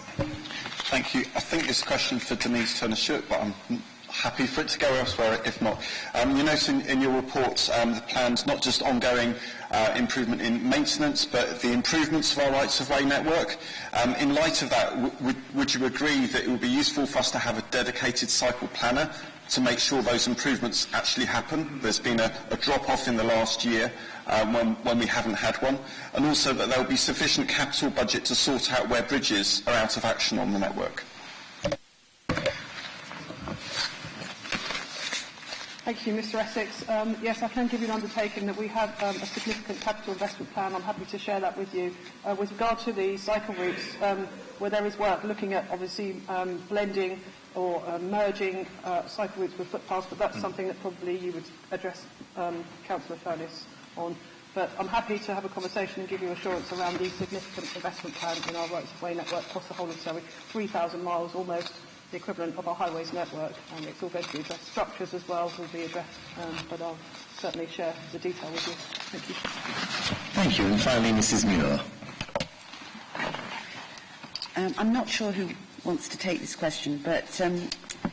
Thank you. I think this question for Denise Turner-Stewart, but I'm happy for it to go elsewhere if not. You note in your report the plans, not just ongoing improvement in maintenance, but the improvements of our rights-of-way network. In light of that, would you agree that it would be useful for us to have a dedicated cycle planner to make sure those improvements actually happen? There's been a drop-off in the last year when we haven't had one, and also that there will be sufficient capital budget to sort out where bridges are out of action on the network. Thank you, Mr. Essex. Yes, I can give you an undertaking that we have a significant capital investment plan. I'm happy to share that with you. With regard to the cycle routes, where there is work looking at, obviously, blending or merging cycle routes with footpaths, but that's something that probably you would address Councillor Furness on. But I'm happy to have a conversation and give you assurance around the significant investment plan in our rights-of-way network across the whole of Surrey. 3,000 miles, almost the equivalent of our highways network, and it's all going to be addressed. Structures as well will be addressed, but I'll certainly share the detail with you. Thank you. Thank you. And finally, Mrs. Muir. I'm not sure who wants to take this question, but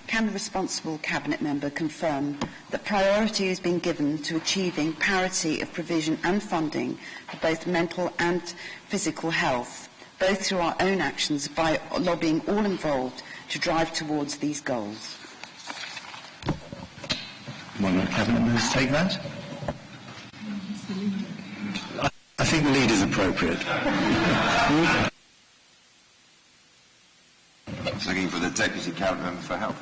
can the responsible Cabinet member confirm that priority has been given to achieving parity of provision and funding for both mental and physical health, both through our own actions by lobbying all involved to drive towards these goals? One of the Cabinet members take that? I think the lead is appropriate. I was looking for the Deputy Cabinet Member for Health.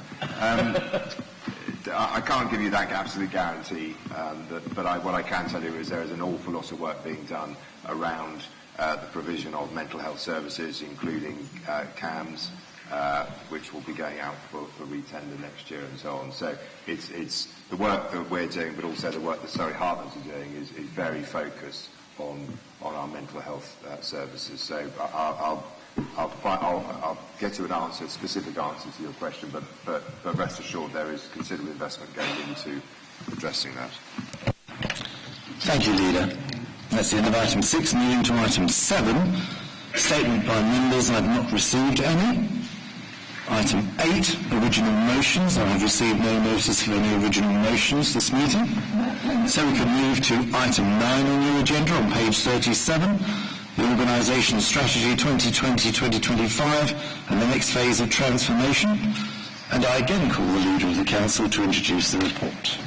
I can't give you that absolute guarantee, but what I can tell you is there is an awful lot of work being done around the provision of mental health services, including CAMS, which will be going out for re-tender next year and so on. So it's the work that we're doing, but also the work that Surrey Heartlands are doing is very focused on our mental health services. So I'll get you an answer, specific answer to your question, but rest assured there is considerable investment going into addressing that. Thank you, Leader. That's the end of item 6. Moving to item 7. Statement by members. I've not received any. Item 8, original motions. I have received no notice of any original motions this meeting. So we can move to item 9 on your agenda on page 37, the Organisation Strategy 2020-2025 and the next phase of transformation. And I again call the Leader of the Council to introduce the report.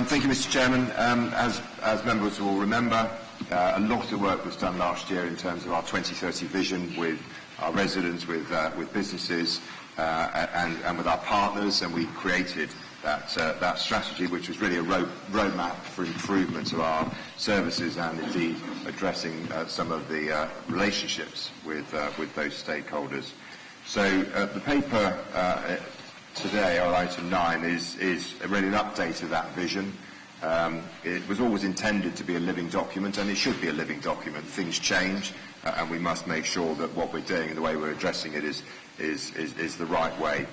Thank you, Mr. Chairman. As members will remember, a lot of work was done last year in terms of our 2030 vision with our residents, with businesses, and with our partners, and we created that strategy, which was really a roadmap for improvement of our services and indeed addressing some of the relationships with those stakeholders. So the paper today, on item 9, is really an update of that vision. It was always intended to be a living document, and it should be a living document. Things change, and we must make sure that what we're doing and the way we're addressing it is the right way.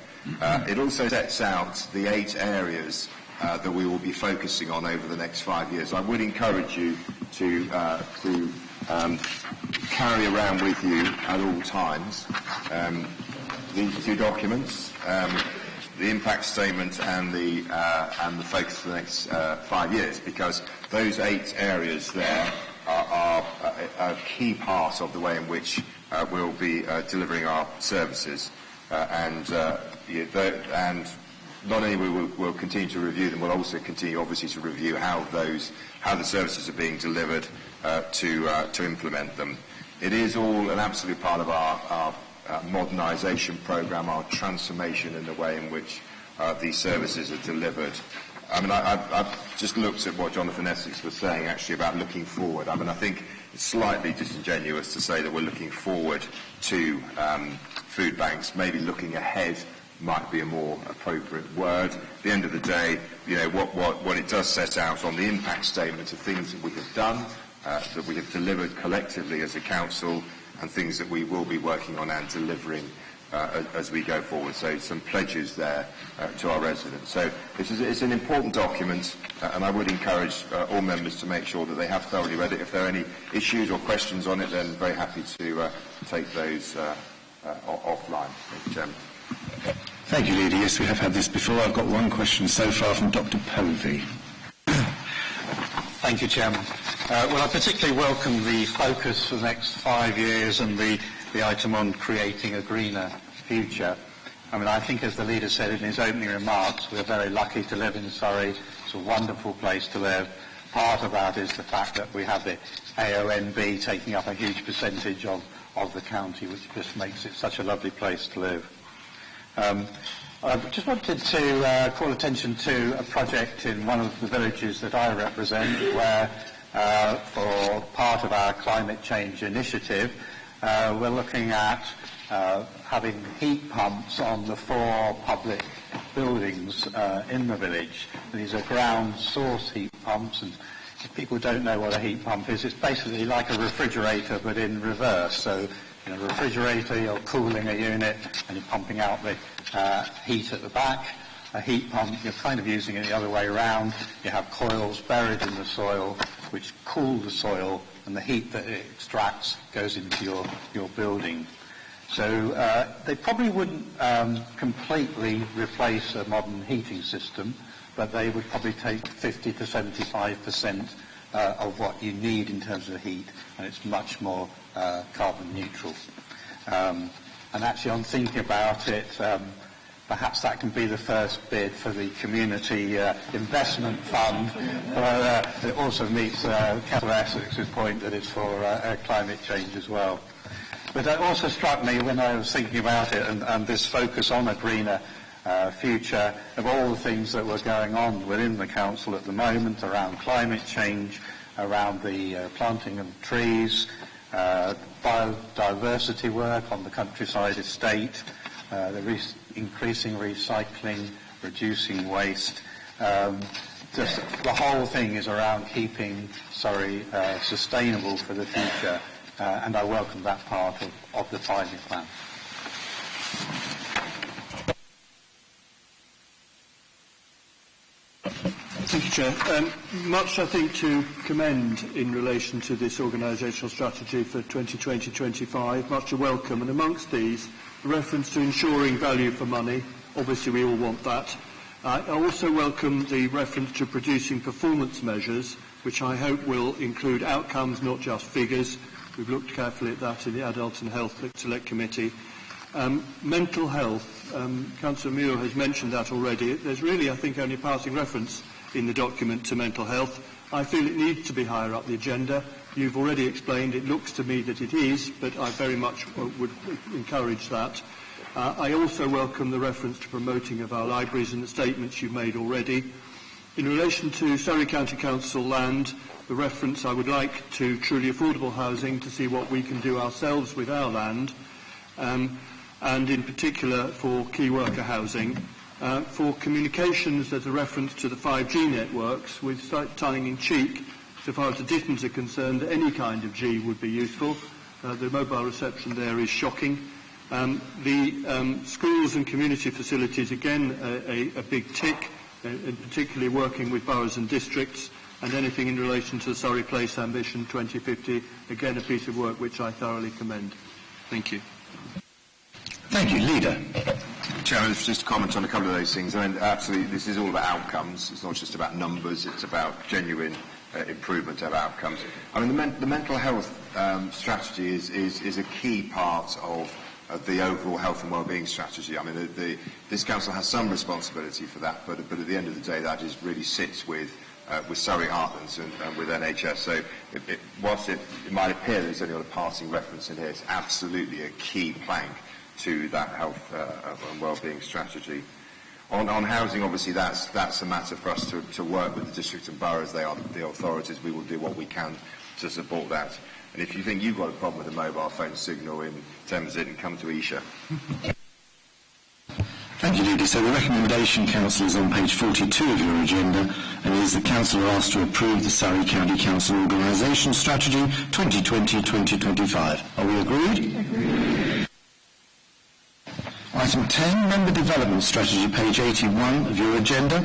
It also sets out the 8 areas that we will be focusing on over the next 5 years. I would encourage you to carry around with you at all times these 2 documents, the impact statement and the focus for the next 5 years, because those 8 areas there are a key part of the way in which we'll be delivering our services. And not only we'll continue to review them, we'll also continue, obviously, to review how the services are being delivered to implement them. It is all an absolute part of our modernisation programme, our transformation in the way in which these services are delivered. I mean, I've just looked at what Jonathan Essex was saying, actually, about looking forward. I mean, I think it's slightly disingenuous to say that we're looking forward to food banks. Maybe looking ahead might be a more appropriate word. At the end of the day, what it does set out on the impact statement of things that we have done, that we have delivered collectively as a council, and things that we will be working on and delivering as we go forward. So some pledges there to our residents. So it's an important document, and I would encourage all members to make sure that they have thoroughly read it. If there are any issues or questions on it, then very happy to take those offline. Thank you, Chairman. Thank you, Leader. Yes, we have had this before. I've got one question so far from Dr. Povey. Thank you, Chairman. Well, I particularly welcome the focus for the next 5 years and the item on creating a greener future. I mean, I think, as the Leader said in his opening remarks, we're very lucky to live in Surrey. It's a wonderful place to live. Part of that is the fact that we have the AONB taking up a huge percentage of the county, which just makes it such a lovely place to live. I just wanted to call attention to a project in one of the villages that I represent, where for part of our climate change initiative, we're looking at having heat pumps on the 4 public buildings in the village. These are ground source heat pumps, and if people don't know what a heat pump is, it's basically like a refrigerator but in reverse. So in a refrigerator, you're cooling a unit and you're pumping out the heat at the back. A heat pump, you're kind of using it the other way around. You have coils buried in the soil which cool the soil, and the heat that it extracts goes into your building. So they probably wouldn't completely replace a modern heating system, but they would probably take 50 to 75% of what you need in terms of heat, and it's much more carbon neutral. And actually, on thinking about it, perhaps that can be the first bid for the Community Investment Fund, but it also meets Councillor Essex's point that it's for climate change as well. But it also struck me when I was thinking about it, and this focus on a greener future, of all the things that were going on within the council at the moment around climate change, around the planting of trees, biodiversity work on the countryside estate, increasing recycling, reducing waste. Just the whole thing is around keeping Surrey sustainable for the future, and I welcome that part of the 5-year plan. Thank you, Chair. Much, I think, to commend in relation to this organisational strategy for 2020-25, much to welcome, and amongst these, the reference to ensuring value for money. Obviously, we all want that. I also welcome the reference to producing performance measures, which I hope will include outcomes, not just figures. We've looked carefully at that in the Adult and Health Select Committee. Mental health, Councillor Muir has mentioned that already. There's really, I think, only a passing reference in the document to mental health. I feel it needs to be higher up the agenda. You've already explained it looks to me that it is, but I very much would encourage that. I also welcome the reference to promoting of our libraries and the statements you've made already. In relation to Surrey County Council land, the reference I would like to truly affordable housing, to see what we can do ourselves with our land, and in particular for key worker housing. For communications, there's a reference to the 5G networks, with tongue-in-cheek, so far as the distance are concerned, any kind of G would be useful. The mobile reception there is shocking. The schools and community facilities, again, a big tick, and particularly working with boroughs and districts, and anything in relation to the Surrey Place Ambition 2050, again, a piece of work which I thoroughly commend. Thank you. Thank you. Leader. Chairman, just to comment on a couple of those things. I mean, absolutely, this is all about outcomes. It's not just about numbers. It's about genuine improvement of outcomes. I mean, the mental health strategy is a key part of the overall health and wellbeing strategy. I mean, this council has some responsibility for that, but at the end of the day, that really sits with Surrey Heartlands and with NHS. So whilst it might appear there's only a passing reference in here, it's absolutely a key plank to that health and wellbeing strategy. On housing, obviously, that's a matter for us to work with the district and boroughs. They are the authorities. We will do what we can to support that. And if you think you've got a problem with a mobile phone signal in Thames, then come to Isha. Thank you, Leader. So the recommendation, Council, is on page 42 of your agenda, and it is the Council are asked to approve the Surrey County Council Organisation Strategy 2020-2025. Are we agreed? Agreed. Item 10, Member Development Strategy, page 81 of your agenda.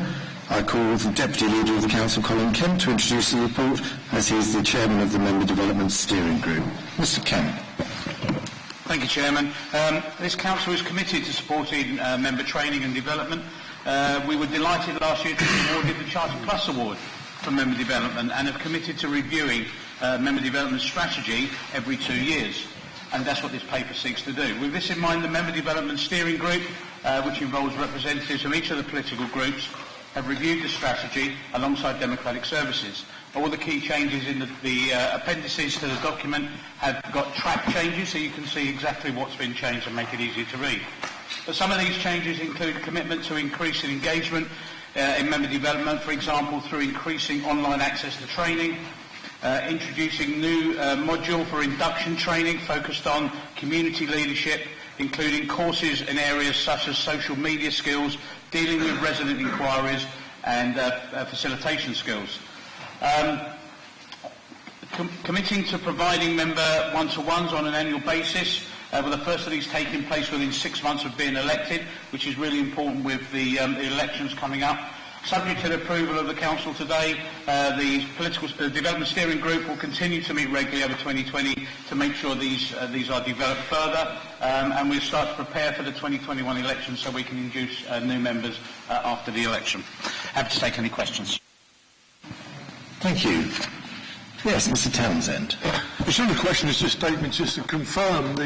I call the Deputy Leader of the Council, Colin Kemp, to introduce the report, as he is the Chairman of the Member Development Steering Group. Mr. Kemp. Thank you, Chairman. This Council is committed to supporting member training and development. We were delighted last year to be awarded the Charter Plus Award for member development and have committed to reviewing member development strategy every 2 years. And that's what this paper seeks to do. With this in mind, the Member Development Steering Group, which involves representatives from each of the political groups, have reviewed the strategy alongside Democratic Services. All the key changes in the appendices to the document have got track changes, so you can see exactly what's been changed and make it easier to read. But some of these changes include a commitment to increasing engagement in member development, for example, through increasing online access to training, introducing new module for induction training focused on community leadership, including courses in areas such as social media skills, dealing with resident inquiries and facilitation skills. Committing to providing member one-to-ones on an annual basis, with the first of these taking place within 6 months of being elected, which is really important with the elections coming up. Subject to the approval of the Council today, the Political Development Steering Group will continue to meet regularly over 2020 to make sure these are developed further, and we'll start to prepare for the 2021 election so we can induce new members after the election. Happy to take any questions. Thank you. Yes, Mr. Townsend. It's not a question, it's a statement just to confirm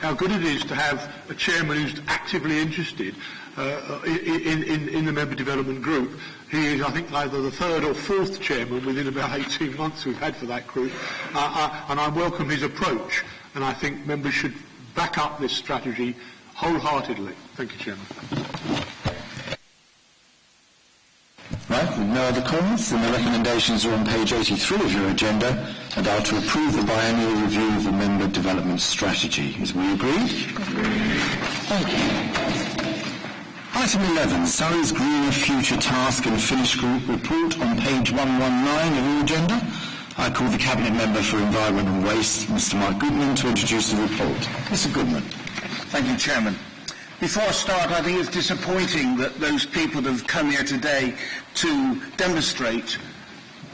how good it is to have a chairman who's actively interested in the member development group. He is, I think, either the third or fourth chairman within about 18 months we've had for that group, and I welcome his approach, and I think members should back up this strategy wholeheartedly. Thank you, Chairman. Right, with no other comments, then the recommendations are on page 83 of your agenda and are to approve the biannual review of the member development strategy. Is we agreed? Thank you. Item 11, Surrey's Greener Future Task and Finish Group report on page 119 of your agenda. I call the Cabinet Member for Environment and Waste, Mr. Mike Goodman, to introduce the report. Mr. Goodman. Thank you, Chairman. Before I start, I think it's disappointing that those people that have come here today to demonstrate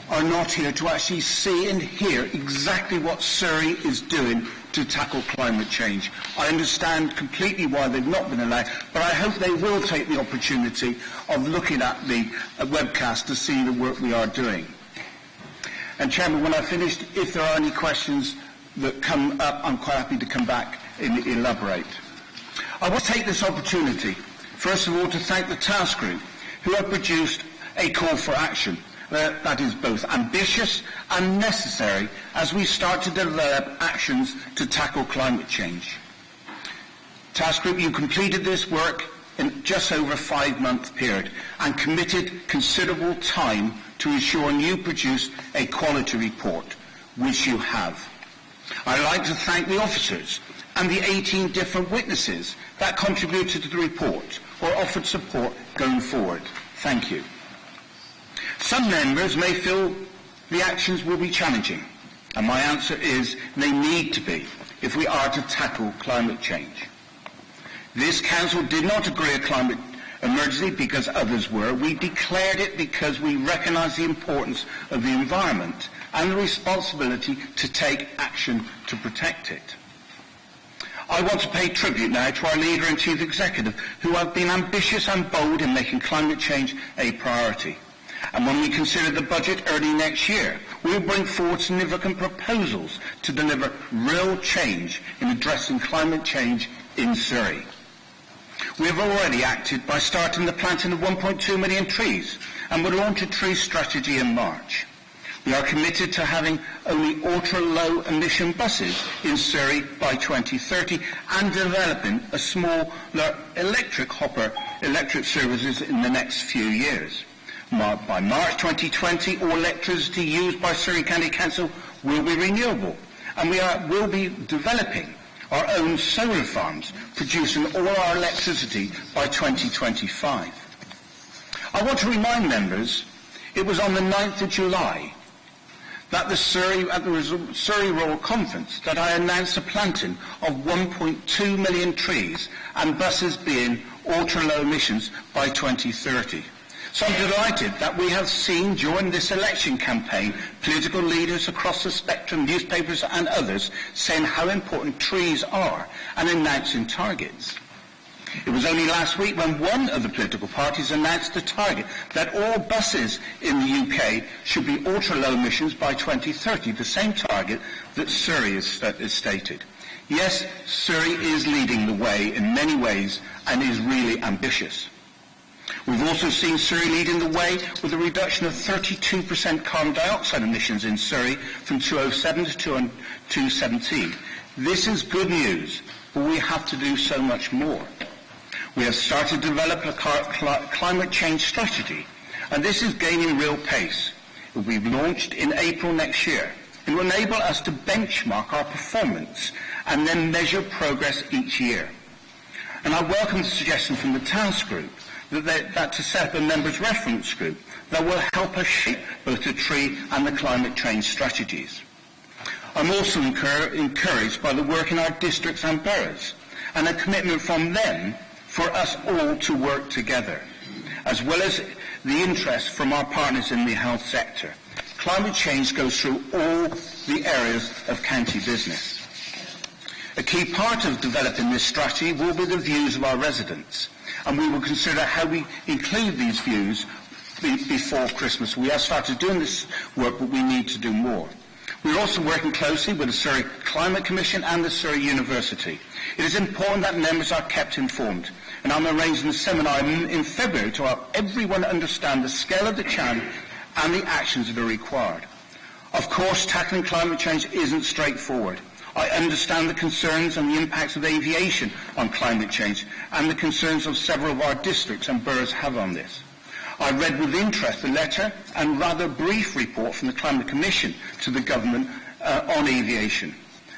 are not here to actually see and hear exactly what Surrey is doing to tackle climate change. I understand completely why they've not been allowed, but I hope they will take the opportunity of looking at the webcast to see the work we are doing. And Chairman, when I've finished, if there are any questions that come up, I'm quite happy to come back and elaborate. I want to take this opportunity, first of all, to thank the task group who have produced a call for action that is both ambitious and necessary as we start to develop actions to tackle climate change. Task group, you completed this work in just over a 5-month period and committed considerable time to ensure you produced a quality report, which you have. I'd like to thank the officers and the 18 different witnesses that contributed to the report or offered support going forward. Thank you. Some members may feel the actions will be challenging, and my answer is they need to be if we are to tackle climate change. This Council did not agree a climate emergency because others were. We declared it because we recognise the importance of the environment and the responsibility to take action to protect it. I want to pay tribute now to our leader and chief executive, who have been ambitious and bold in making climate change a priority. And when we consider the budget early next year, we will bring forward significant proposals to deliver real change in addressing climate change in Surrey. We have already acted by starting the planting of 1.2 million trees and will launch a tree strategy in March. We are committed to having only ultra-low emission buses in Surrey by 2030 and developing a smaller electric hopper electric services in the next few years. By March 2020, all electricity used by Surrey County Council will be renewable, and will be developing our own solar farms, producing all our electricity by 2025. I want to remind members, it was on the 9th of July that at the Surrey Rural Conference that I announced the planting of 1.2 million trees and buses being ultra-low emissions by 2030. So I'm delighted that we have seen during this election campaign political leaders across the spectrum, newspapers and others, saying how important trees are and announcing targets. It was only last week when one of the political parties announced the target that all buses in the UK should be ultra-low emissions by 2030, the same target that Surrey has stated. Yes, Surrey is leading the way in many ways and is really ambitious. We've also seen Surrey leading the way with a reduction of 32% carbon dioxide emissions in Surrey from 2007 to 2017. This is good news, but we have to do so much more. We have started to develop a climate change strategy, and this is gaining real pace. It will be launched in April next year. It will enable us to benchmark our performance and then measure progress each year. And I welcome the suggestion from the Task Group that to set up a members' reference group that will help us shape both the tree and the climate change strategies. I'm also encouraged by the work in our districts and boroughs and a commitment from them for us all to work together, as well as the interest from our partners in the health sector. Climate change goes through all the areas of county business. A key part of developing this strategy will be the views of our residents, and we will consider how we include these views before Christmas. We have started doing this work, but we need to do more. We're also working closely with the Surrey Climate Commission and the Surrey University. It is important that members are kept informed, and I'm arranging a seminar in February to help everyone understand the scale of the challenge and the actions that are required. Of course, tackling climate change isn't straightforward. I understand the concerns and the impacts of aviation on climate change and the concerns of several of our districts and boroughs have on this. I read with interest the letter and rather brief report from the Climate Commission to the government on aviation.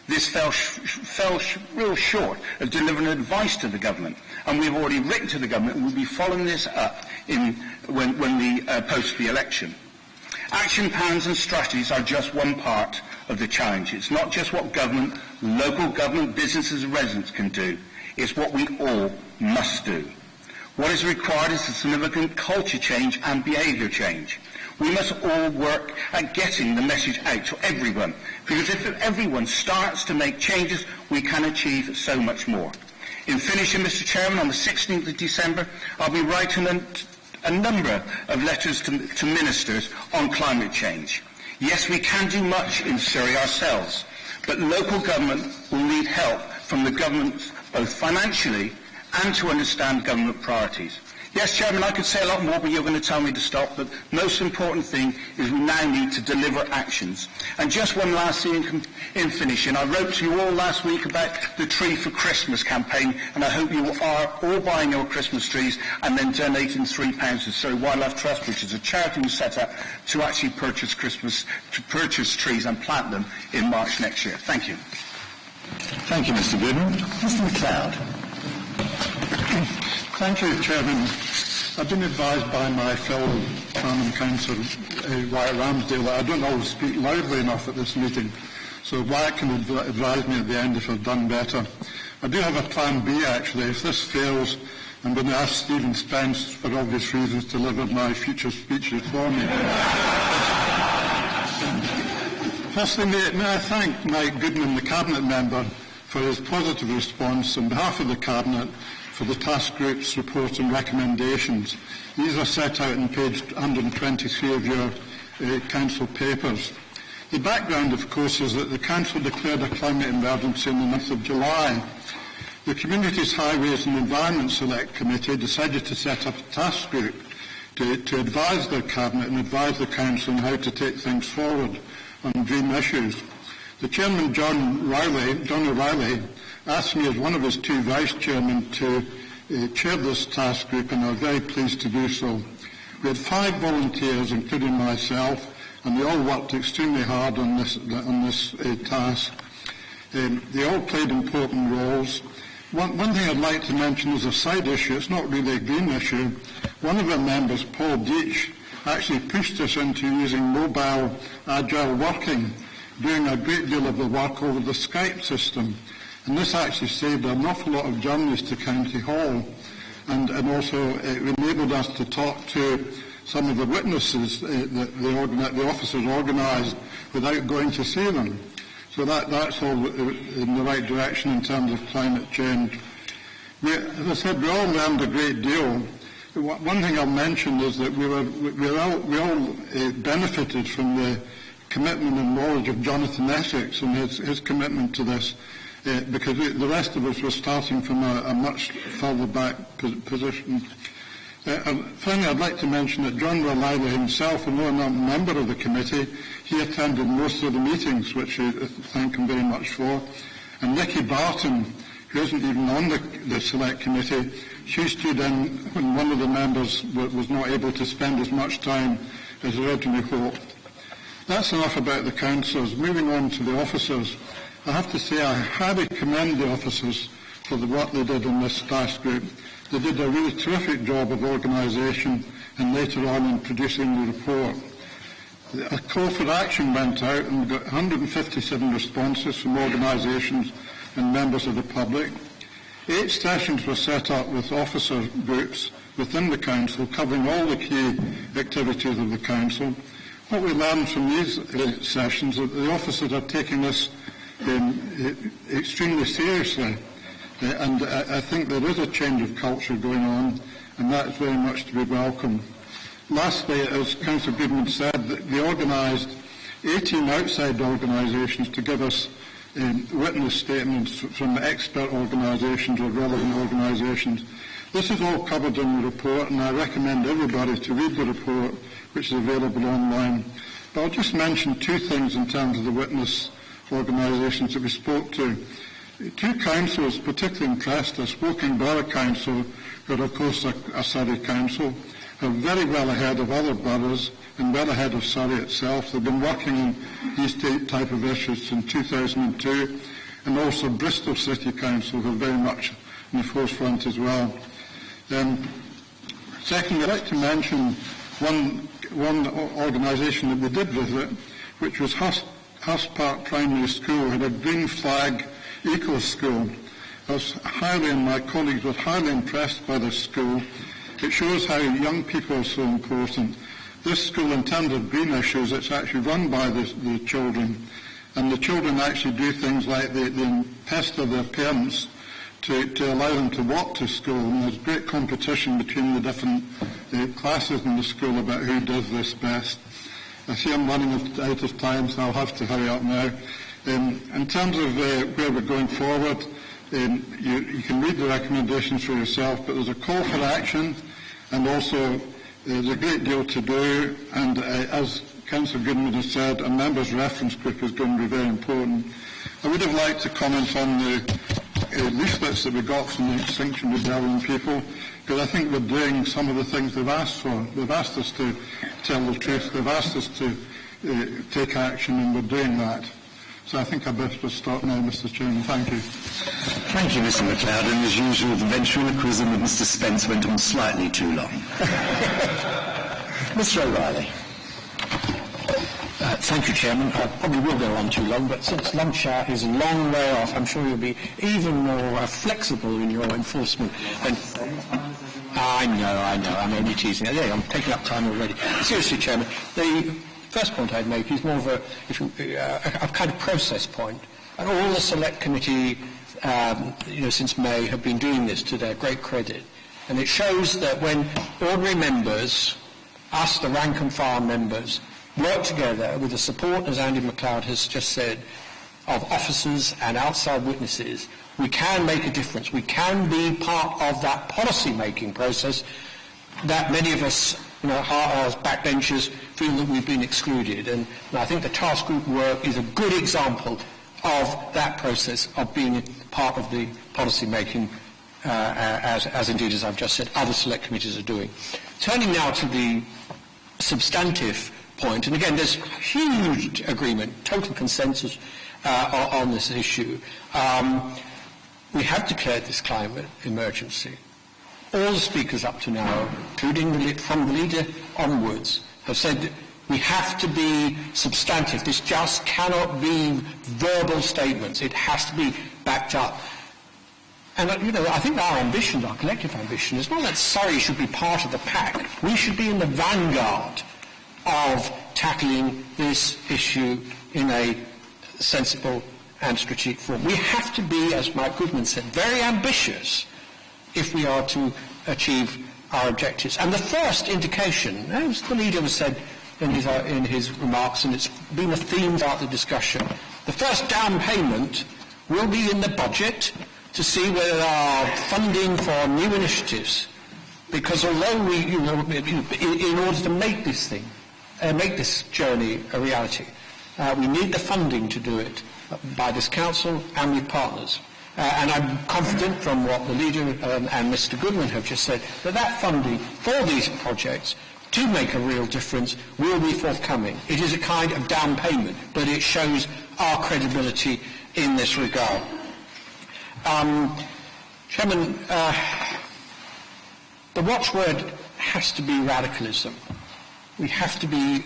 This fell real short of delivering advice to the government, and we've already written to the government and we'll be following this up when we post the election. Action plans and strategies are just one part of the challenge. It's not just what government, local government, businesses and residents can do. It's what we all must do. What is required is a significant culture change and behaviour change. We must all work at getting the message out to everyone, because if everyone starts to make changes, we can achieve so much more. In finishing, Mr. Chairman, on the 16th of December, I'll be writing a number of letters to ministers on climate change. Yes, we can do much in Surrey ourselves, but local government will need help from the governments both financially and to understand government priorities. Yes, Chairman, I could say a lot more, but you're going to tell me to stop. But the most important thing is we now need to deliver actions. And just one last thing in finishing. I wrote to you all last week about the Tree for Christmas campaign, and I hope you are all buying your Christmas trees and then donating £3 to Surrey Wildlife Trust, which is a charity we set up to actually purchase trees and plant them in March next year. Thank you. Thank you, Mr. Goodman. Mr. MacLeod. Thank you, Chairman. I've been advised by my fellow Planning Councillor, Wyatt Ramsdale, that I don't always speak loudly enough at this meeting, so Wyatt can advise me at the end if I've done better. I do have a plan B, actually. If this fails, I'm going to ask Stephen Spence, for obvious reasons, to deliver my future speeches for me. Firstly, may I thank Mike Goodman, the Cabinet Member, for his positive response on behalf of the Cabinet for the task group's report and recommendations. These are set out on page 123 of your Council papers. The background, of course, is that the Council declared a climate emergency on the 9th of July. The Communities, Highways and Environment Select Committee decided to set up a task group to advise their Cabinet and advise the Council on how to take things forward on green issues. The Chairman, John O'Reilly, asked me as one of his two Vice-Chairmen to chair this task group, and I'm very pleased to do so. We had 5 volunteers, including myself, and they all worked extremely hard on this task. They all played important roles. One thing I'd like to mention is a side issue. It's not really a green issue. One of our members, Paul Deach, actually pushed us into using mobile agile working, doing a great deal of the work over the Skype system. And this actually saved an awful lot of journeys to County Hall, and also enabled us to talk to some of the witnesses that the officers organised without going to see them. So that's all in the right direction in terms of climate change. As I said, we all learned a great deal. One thing I'll mention is that we all benefited from the commitment and knowledge of Jonathan Essex and his commitment to this, because the rest of us were starting from a much further back position. Finally, I'd like to mention that John O'Reilly himself, although not a member of the committee, he attended most of the meetings, which I thank him very much for. And Nicky Barton, who isn't even on the select committee, she stood in when one of the members was not able to spend as much time as originally hoped. That's enough about the councillors. Moving on to the officers, I have to say I highly commend the officers for the work they did in this task group. They did a really terrific job of organisation and later on in producing the report. A call for action went out and we got 157 responses from organisations and members of the public. 8 sessions were set up with officer groups within the Council covering all the key activities of the Council. What we learned from these sessions is that the officers are taking this extremely seriously. And I think there is a change of culture going on, and that is very much to be welcomed. Lastly, as Councillor Goodman said, they organised 18 outside organisations to give us witness statements from expert organisations or relevant organisations. This is all covered in the report, and I recommend everybody to read the report, which is available online. But I'll just mention 2 things in terms of the witness organisations that we spoke to. 2 councils particularly impressed us. Woking Borough Council, who are of course a Surrey council, are very well ahead of other boroughs and well ahead of Surrey itself. They've been working on these type of issues since 2002, and also Bristol City Council, who are very much in the forefront as well. Secondly, I'd like to mention one organisation that we did visit, which was Hurst Park Primary School, had a green flag eco school. My colleagues were highly impressed by this school. It shows how young people are so important. This school, in terms of green issues, it's actually run by the children, and the children actually do things like they pester their parents to allow them to walk to school, and there's great competition between the different classes in the school about who does this best. I see I'm running out of time, so I'll have to hurry up now. In terms of where we're going forward, you can read the recommendations for yourself, but there's a call for action, and also there's a great deal to do, and as Councillor Goodman has said, a members' reference group is going to be very important. I would have liked to comment on the leaflets that we got from the Extinction Rebellion people, because I think we're doing some of the things they've asked for. They've asked us to tell the truth, they've asked us to take action, and we're doing that. So I think I best will stop now, Mr. Chairman. Thank you. Thank you, Mr. McLeod. And as usual, the ventriloquism of Mr. Spence went on slightly too long. Mr. O'Reilly. Thank you, Chairman. I probably will go on too long, but since lunch hour is a long way off, I'm sure you'll be even more flexible in your enforcement. I know, I'm only teasing. Yeah, I'm taking up time already. Seriously, Chairman, the first point I'd make is more of a kind of process point. And all the select committee since May, have been doing this to their great credit. And it shows that when ordinary members, us, the rank and file members, work together with the support, as Andy MacLeod has just said, of officers and outside witnesses, we can make a difference. We can be part of that policy-making process that many of us, as backbenchers, feel that we've been excluded. And I think the task group work is a good example of that process of being part of the policy-making, as indeed, as I've just said, other select committees are doing. Turning now to the substantive point, and again, there's huge agreement, total consensus on this issue. We have declared this climate emergency. All the speakers up to now, including from the leader onwards, have said that we have to be substantive. This just cannot be verbal statements. It has to be backed up. And, I think our ambition, our collective ambition, is not that Surrey should be part of the pack. We should be in the vanguard of tackling this issue in a sensible and strategic form. We have to be, as Mike Goodman said, very ambitious if we are to achieve our objectives. And the first indication, as the leader has said in his remarks, and it's been a theme throughout the discussion, the first down payment will be in the budget to see whether there are funding for new initiatives. Because although we, in order to make this journey a reality, we need the funding to do it by this council and with partners. And I'm confident from what the leader and Mr. Goodman have just said that funding for these projects to make a real difference will be forthcoming. It is a kind of down payment, but it shows our credibility in this regard. Chairman, the watchword has to be radicalism. We have to be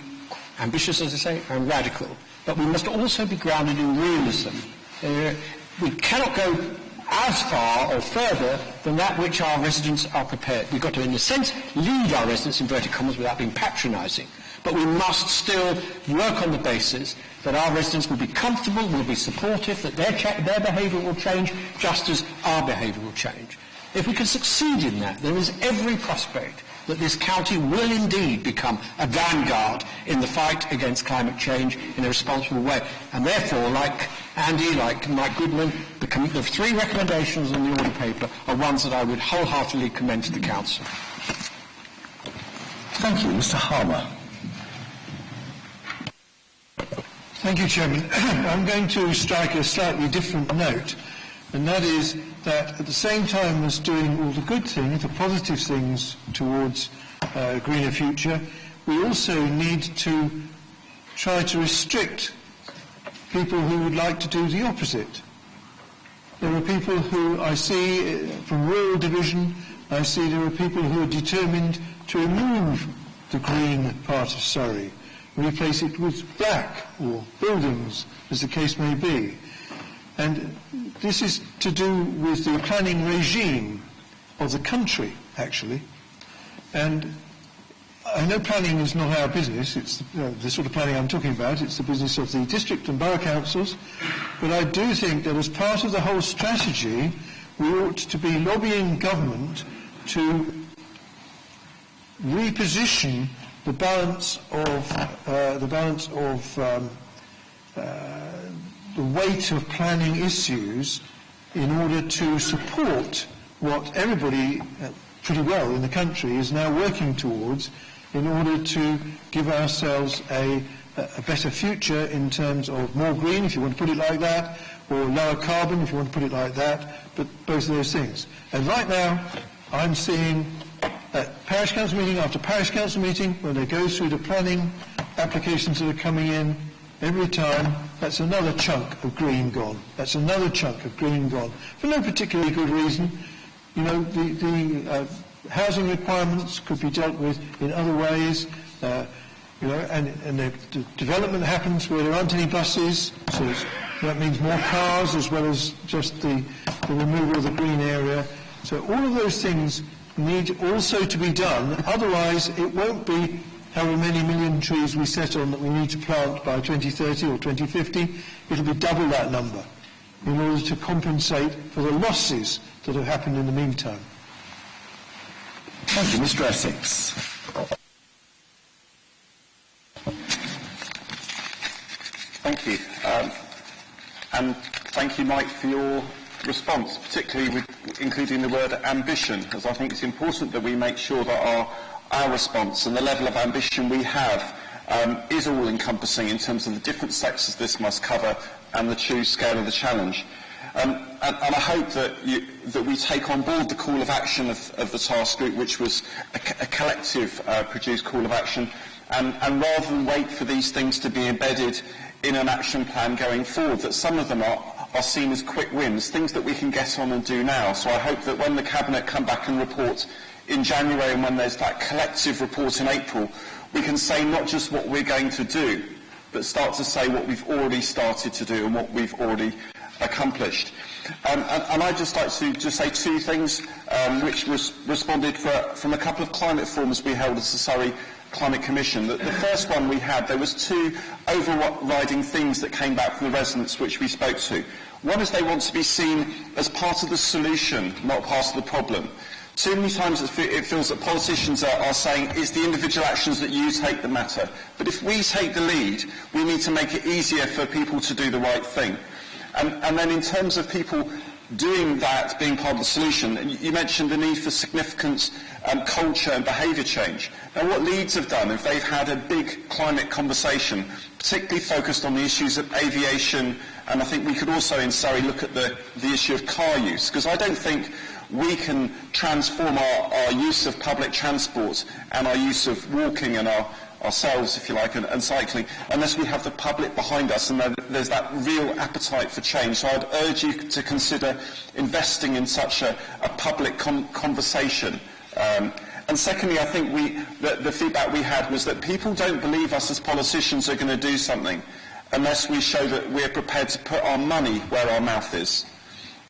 ambitious, as I say, and radical, but we must also be grounded in realism. We cannot go as far or further than that which our residents are prepared. We've got to, in a sense, lead our residents, inverted commas, without being patronising. But we must still work on the basis that our residents will be comfortable, will be supportive, that their behaviour will change just as our behaviour will change. If we can succeed in that, there is every prospect that this county will indeed become a vanguard in the fight against climate change in a responsible way. And therefore, like Andy, like Mike Goodman, the three recommendations on the order paper are ones that I would wholeheartedly commend to the council. Thank you. Mr. Harmer. Thank you, Chairman. I'm going to strike a slightly different note, and that is that at the same time as doing all the good things, the positive things towards a greener future, we also need to try to restrict people who would like to do the opposite. There are people who I see from rural division, I see there are people who are determined to remove the green part of Surrey, replace it with black or buildings, as the case may be. And this is to do with the planning regime of the country, actually. And I know planning is not our business. It's the sort of planning I'm talking about. It's the business of the district and borough councils. But I do think that as part of the whole strategy, we ought to be lobbying government to reposition the balance of the weight of planning issues in order to support what everybody pretty well in the country is now working towards in order to give ourselves a better future in terms of more green, if you want to put it like that, or lower carbon, if you want to put it like that, but both of those things. And right now, I'm seeing at parish council meeting after parish council meeting, when they go through the planning applications that are coming in, every time, that's another chunk of green gone. That's another chunk of green gone. For no particularly good reason. You know, the housing requirements could be dealt with in other ways. You know, and the development happens where there aren't any buses, so that means more cars as well as just the removal of the green area. So all of those things need also to be done. Otherwise, it won't be however many million trees we set on that we need to plant by 2030 or 2050. It'll be double that number. in order to compensate for the losses that have happened in the meantime. Thank you. Mr. Essex. Thank you. And thank you, Mike, for your response, particularly with including the word ambition, as I think it's important that we make sure that our response and the level of ambition we have is all-encompassing in terms of the different sectors this must cover and the true scale of the challenge. And I hope that we take on board the call of action of the task group, which was a collective produced call of action, and rather than wait for these things to be embedded in an action plan going forward, that some of them are seen as quick wins, things that we can get on and do now. So I hope that when the Cabinet come back and report in January, and when there's that collective report in April, we can say not just what we're going to do, but start to say what we've already started to do and what we've already accomplished. And I'd just like to just say two things which was responded from a couple of climate forums we held as the Surrey Climate Commission. The first one we had, there was two overriding themes that came back from the residents which we spoke to. One is they want to be seen as part of the solution, not part of the problem. Too many times it feels that politicians are saying, it's the individual actions that you take that matter. But if we take the lead, we need to make it easier for people to do the right thing. And then in terms of people doing that, being part of the solution, you mentioned the need for significant culture and behaviour change. Now what Leeds have done, if they've had a big climate conversation, particularly focused on the issues of aviation, and I think we could also in Surrey look at the issue of car use, because I don't think we can transform our use of public transport and our use of walking and ourselves, if you like, and cycling, unless we have the public behind us and there's that real appetite for change. So I'd urge you to consider investing in such a public conversation. And secondly, I think the feedback we had was that people don't believe us as politicians are going to do something unless we show that we're prepared to put our money where our mouth is.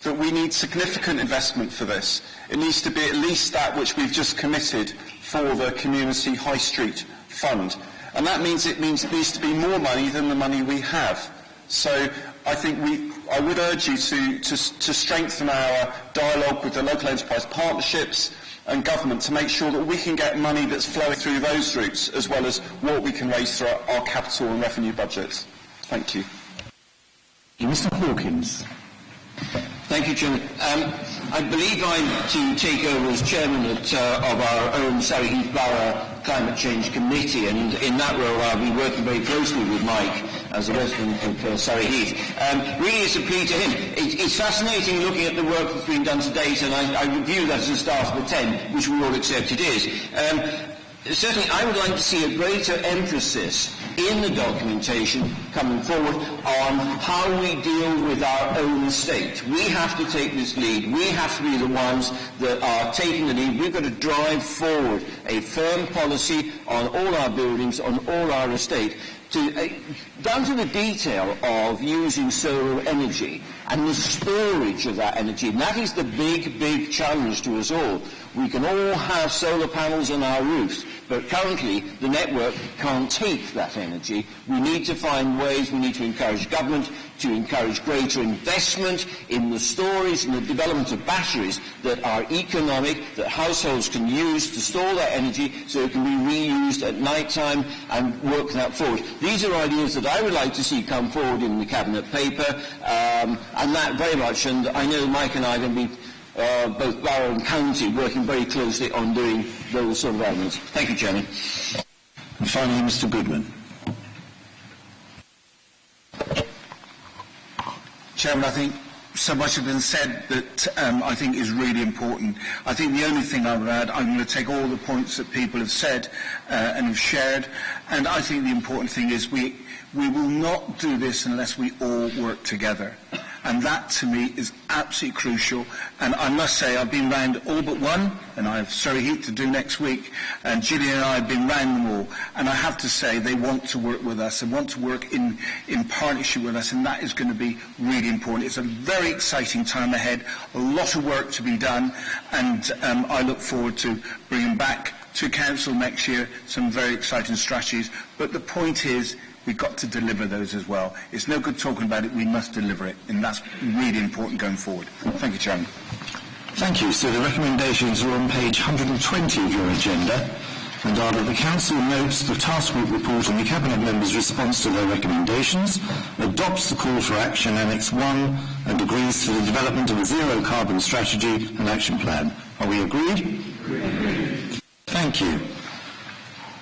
That we need significant investment for this. It needs to be at least that which we've just committed for the Community High Street Fund. And that means it needs to be more money than the money we have. So I think I would urge you to strengthen our dialogue with the local enterprise partnerships and government to make sure that we can get money that's flowing through those routes as well as what we can raise through our capital and revenue budgets. Thank you. Mr. Hawkins. Thank you, Chairman. I believe I'm to take over as chairman of our own Surrey Heath Borough Climate Change Committee, and in that role I'll be working very closely with Mike as a resident of Surrey Heath. Really it's a plea to him. It's fascinating looking at the work that's been done to date, and I view that as a start of a 10, which we all accept it is. Certainly, I would like to see a greater emphasis in the documentation coming forward on how we deal with our own estate. We have to take this lead. We have to be the ones that are taking the lead. We've got to drive forward a firm policy on all our buildings, on all our estate, down to the detail of using solar energy and the storage of that energy. And that is the big, big challenge to us all. We can all have solar panels on our roofs, but currently the network can't take that energy. We need to find ways, we need to encourage government to encourage greater investment in the storage and the development of batteries that are economic, that households can use to store that energy so it can be reused at night time and work that forward. These are ideas that I would like to see come forward in the Cabinet paper, and that very much, and I know Mike and I are going to be both borough and county working very closely on doing those sort of elements. Thank you, Chairman. And finally, Mr. Goodman. Chairman, I think so much has been said that I think is really important. I think the only thing I would add, I'm going to take all the points that people have said and have shared, and I think the important thing is we will not do this unless we all work together. And that, to me, is absolutely crucial. And I must say, I've been round all but one, and I have Surrey Heath to do next week, and Gillian and I have been round them all. And I have to say, they want to work with us, and want to work in partnership with us, and that is going to be really important. It's a very exciting time ahead, a lot of work to be done, and I look forward to bringing back to Council next year some very exciting strategies. But the point is, we've got to deliver those as well. It's no good talking about it, we must deliver it, and that's really important going forward. Thank you, Chairman. Thank you. So the recommendations are on page 120 of your agenda, and are that the Council notes the task group report on the Cabinet members' response to their recommendations, adopts the call for action Annex 1, and agrees to the development of a zero carbon strategy and action plan. Are we agreed? Thank you.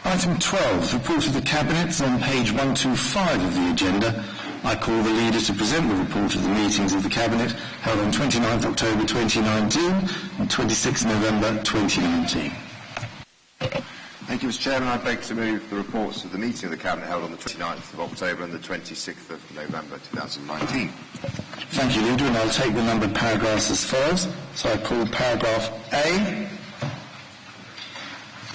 Item 12, report of the Cabinet on page 125 of the agenda. I call the leader to present the report of the meetings of the Cabinet held on 29th October 2019 and 26th November 2019. Thank you, Mr. Chairman. I beg to move the reports of the meeting of the Cabinet held on the 29th of October and the 26th of November 2019. Thank you, Leader, and I'll take the numbered paragraphs as follows. So I call paragraph A.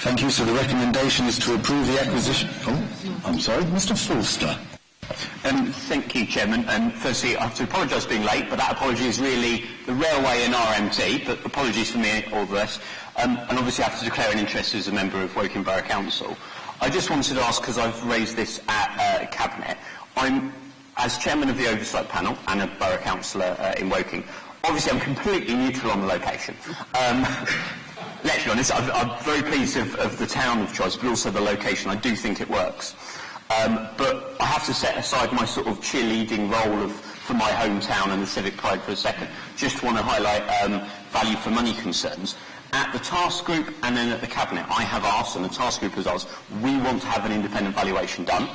Thank you. So the recommendation is to approve the acquisition... Oh, I'm sorry, Mr. Forster. Thank you, Chairman. Firstly, I have to apologise for being late, but that apology is really the railway and RMT, but apologies for me, all the rest. And obviously I have to declare an interest as a member of Woking Borough Council. I just wanted to ask, because I've raised this at Cabinet, as Chairman of the Oversight Panel and a Borough Councillor in Woking, obviously I'm completely neutral on the location. Let's be honest, I'm very pleased of the town of choice, but also the location. I do think it works. But I have to set aside my sort of cheerleading role for my hometown and the civic pride for a second. Just want to highlight value for money concerns. At the task group and then at the Cabinet, I have asked, and the task group has asked, we want to have an independent valuation done.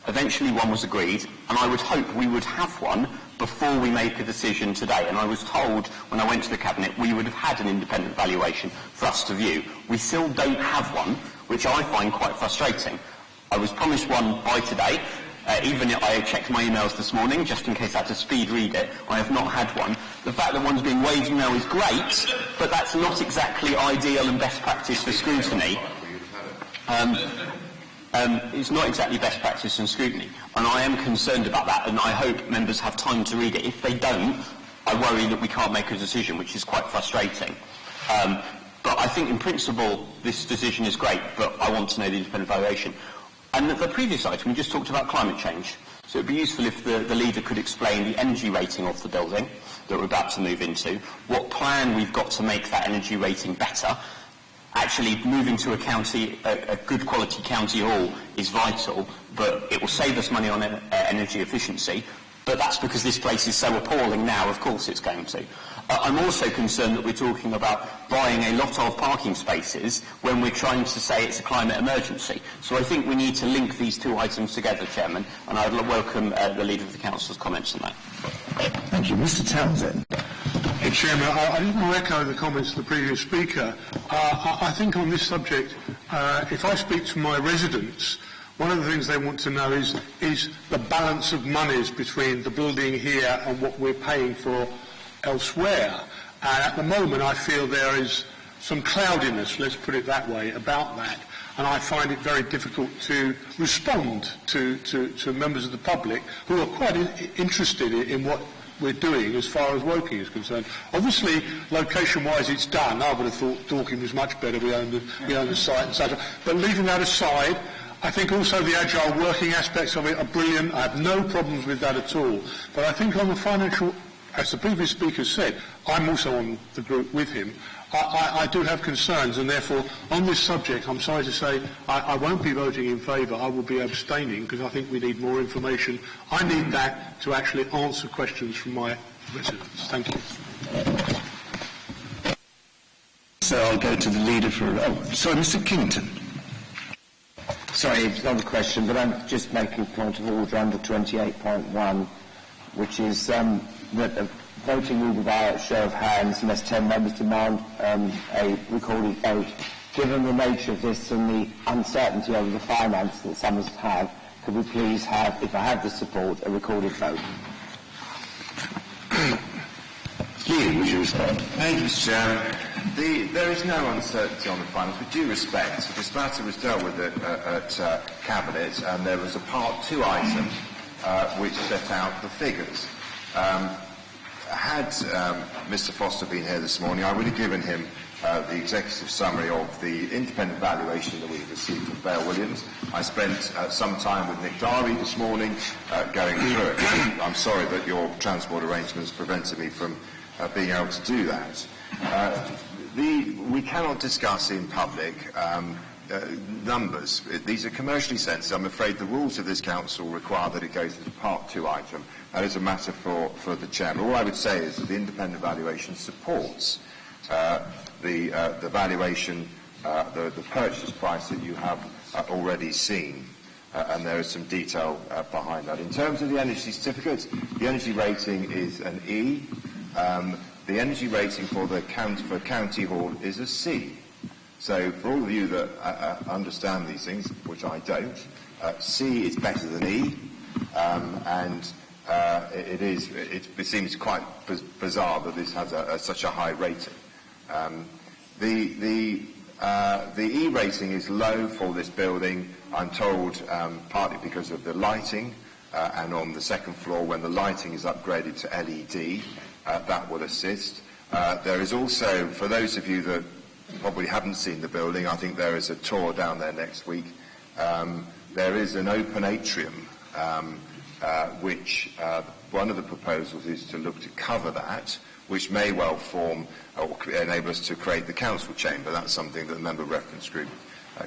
Eventually one was agreed, and I would hope we would have one before we make a decision today. And I was told when I went to the Cabinet we would have had an independent valuation for us to view. We still don't have one, which I find quite frustrating. I was promised one by today. Even I checked my emails this morning, just in case I had to speed read it. I have not had one. The fact that one's being waived now is great, but that's not exactly ideal and best practice for scrutiny. It's not exactly best practice and scrutiny, and I am concerned about that, and I hope members have time to read it. If they don't, I worry that we can't make a decision, which is quite frustrating. But I think in principle this decision is great, but I want to know the independent valuation. And the previous item, we just talked about climate change. So it would be useful if the leader could explain the energy rating of the building that we're about to move into, what plan we've got to make that energy rating better. Actually, moving to a good quality county hall is vital, but it will save us money on energy efficiency. But that's because this place is so appalling now, of course it's going to. I'm also concerned that we're talking about buying a lot of parking spaces when we're trying to say it's a climate emergency. So I think we need to link these two items together, Chairman, and I would welcome the Leader of the Council's comments on that. Thank you. Mr. Townsend. Hey, Chairman, I just want to echo the comments of the previous speaker. I think on this subject, if I speak to my residents, one of the things they want to know is the balance of monies between the building here and what we're paying for elsewhere. And at the moment, I feel there is some cloudiness, let's put it that way, about that. And I find it very difficult to respond to members of the public who are quite interested in what we're doing as far as Woking is concerned. Obviously, location-wise, it's done. I would have thought Dorking was much better. We own the site and such. But leaving that aside, I think also the agile working aspects of it are brilliant. I have no problems with that at all. But I think on the financial, as the previous speaker said, I'm also on the group with him. I do have concerns, and therefore, on this subject, I'm sorry to say, I won't be voting in favour. I will be abstaining because I think we need more information. I need that to actually answer questions from my residents. Thank you. So I'll go to the leader for... Oh, sorry, Mr. Kington. Sorry, it's not a question, but I'm just making a point of order under 28.1, which is that voting will be by a show of hands unless 10 members demand a recorded vote. Given the nature of this and the uncertainty over the finance that some of us have, could we please have, if I have the support, a recorded vote? Leader, would you respond? Thank you, Mr. Chairman. There is no uncertainty on the finance. With due respect, this matter was dealt with at Cabinet, and there was a Part 2 item which set out the figures. had Mr. Foster been here this morning, I would have given him the executive summary of the independent valuation that we received from Bale Williams. I spent some time with Nick Darby this morning going through it. I'm sorry that your transport arrangements prevented me from being able to do that. We cannot discuss in public numbers. These are commercially sensitive. I'm afraid the rules of this council require that it goes to the Part 2 item. That is a matter for the chairman. All I would say is that the independent valuation supports the valuation, the purchase price that you have already seen, and there is some detail behind that. In terms of the energy certificates, the energy rating is an E. The energy rating for County Hall is a C. So for all of you that understand these things, which I don't, C is better than E, and it seems quite bizarre that this has such a high rating. The E rating is low for this building, I'm told, partly because of the lighting, and on the second floor, when the lighting is upgraded to LED, that will assist. There is also, for those of you that probably haven't seen the building, I think there is a tour down there next week. There is an open atrium, which one of the proposals is to look to cover that, which may well form or enable us to create the council chamber. That's something that the member reference group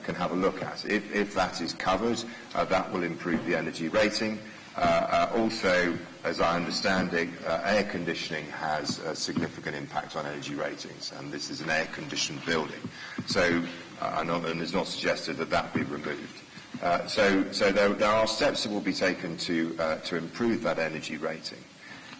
can have a look at. If that is covered, that will improve the energy rating. Also, as I understand it, air conditioning has a significant impact on energy ratings, and this is an air-conditioned building. So, and it's not suggested that that be removed. So there are steps that will be taken to improve that energy rating.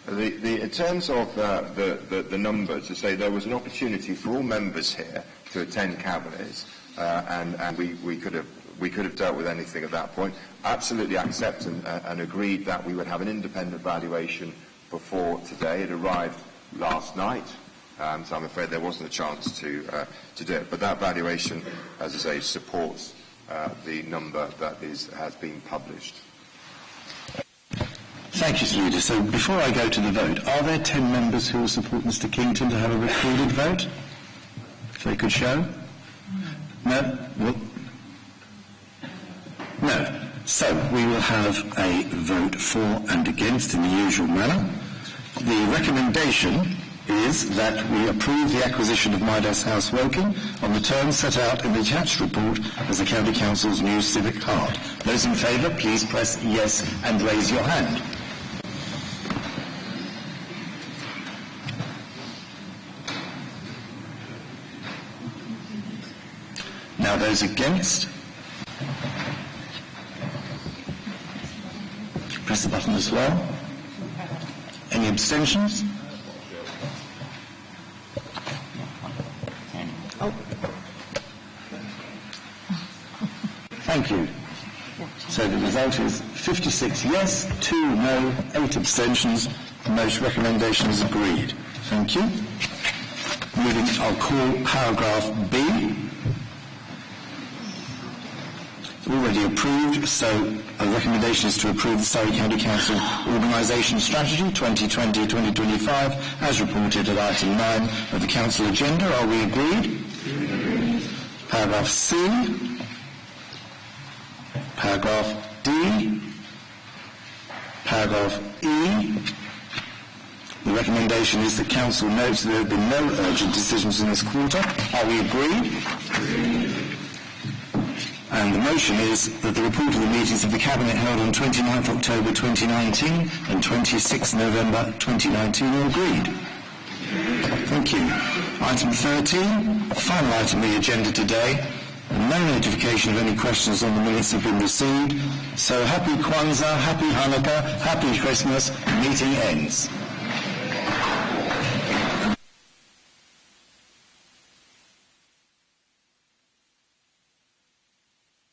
In terms of the numbers, to say there was an opportunity for all members here to attend cabinets, and we could have dealt with anything at that point. Absolutely accept and agreed that we would have an independent valuation before today. It arrived last night, so I'm afraid there wasn't a chance to do it. But that valuation, as I say, supports the number that has been published. Thank you, Sir Leader. So before I go to the vote, are there 10 members who will support Mr. Kington to have a recorded vote? If they could show? No? Well, no. So we will have a vote for and against in the usual manner. The recommendation is that we approve the acquisition of Midas House, Woking, on the terms set out in the attached report as the County Council's new civic heart. Those in favour, please press yes and raise your hand. Now those against, press the button as well. Any abstentions? Thank you. So the result is 56 yes, 2 no, 8 abstentions. The motion recommendation is agreed. Thank you. Moving, I'll call paragraph B. Already approved, so a recommendation is to approve the Surrey County Council Organisation Strategy 2020-2025 as reported at item 9 of the Council agenda. Are we agreed? Paragraph C. Paragraph D. Paragraph E. The recommendation is that Council notes that there have been no urgent decisions in this quarter. Are we agreed? And the motion is that the report of the meetings of the Cabinet held on 29th October 2019 and 26th November 2019 are agreed. Thank you. Item 13, final item on the agenda today. No notification of any questions on the minutes have been received. So happy Kwanzaa, happy Hanukkah, happy Christmas. Meeting ends.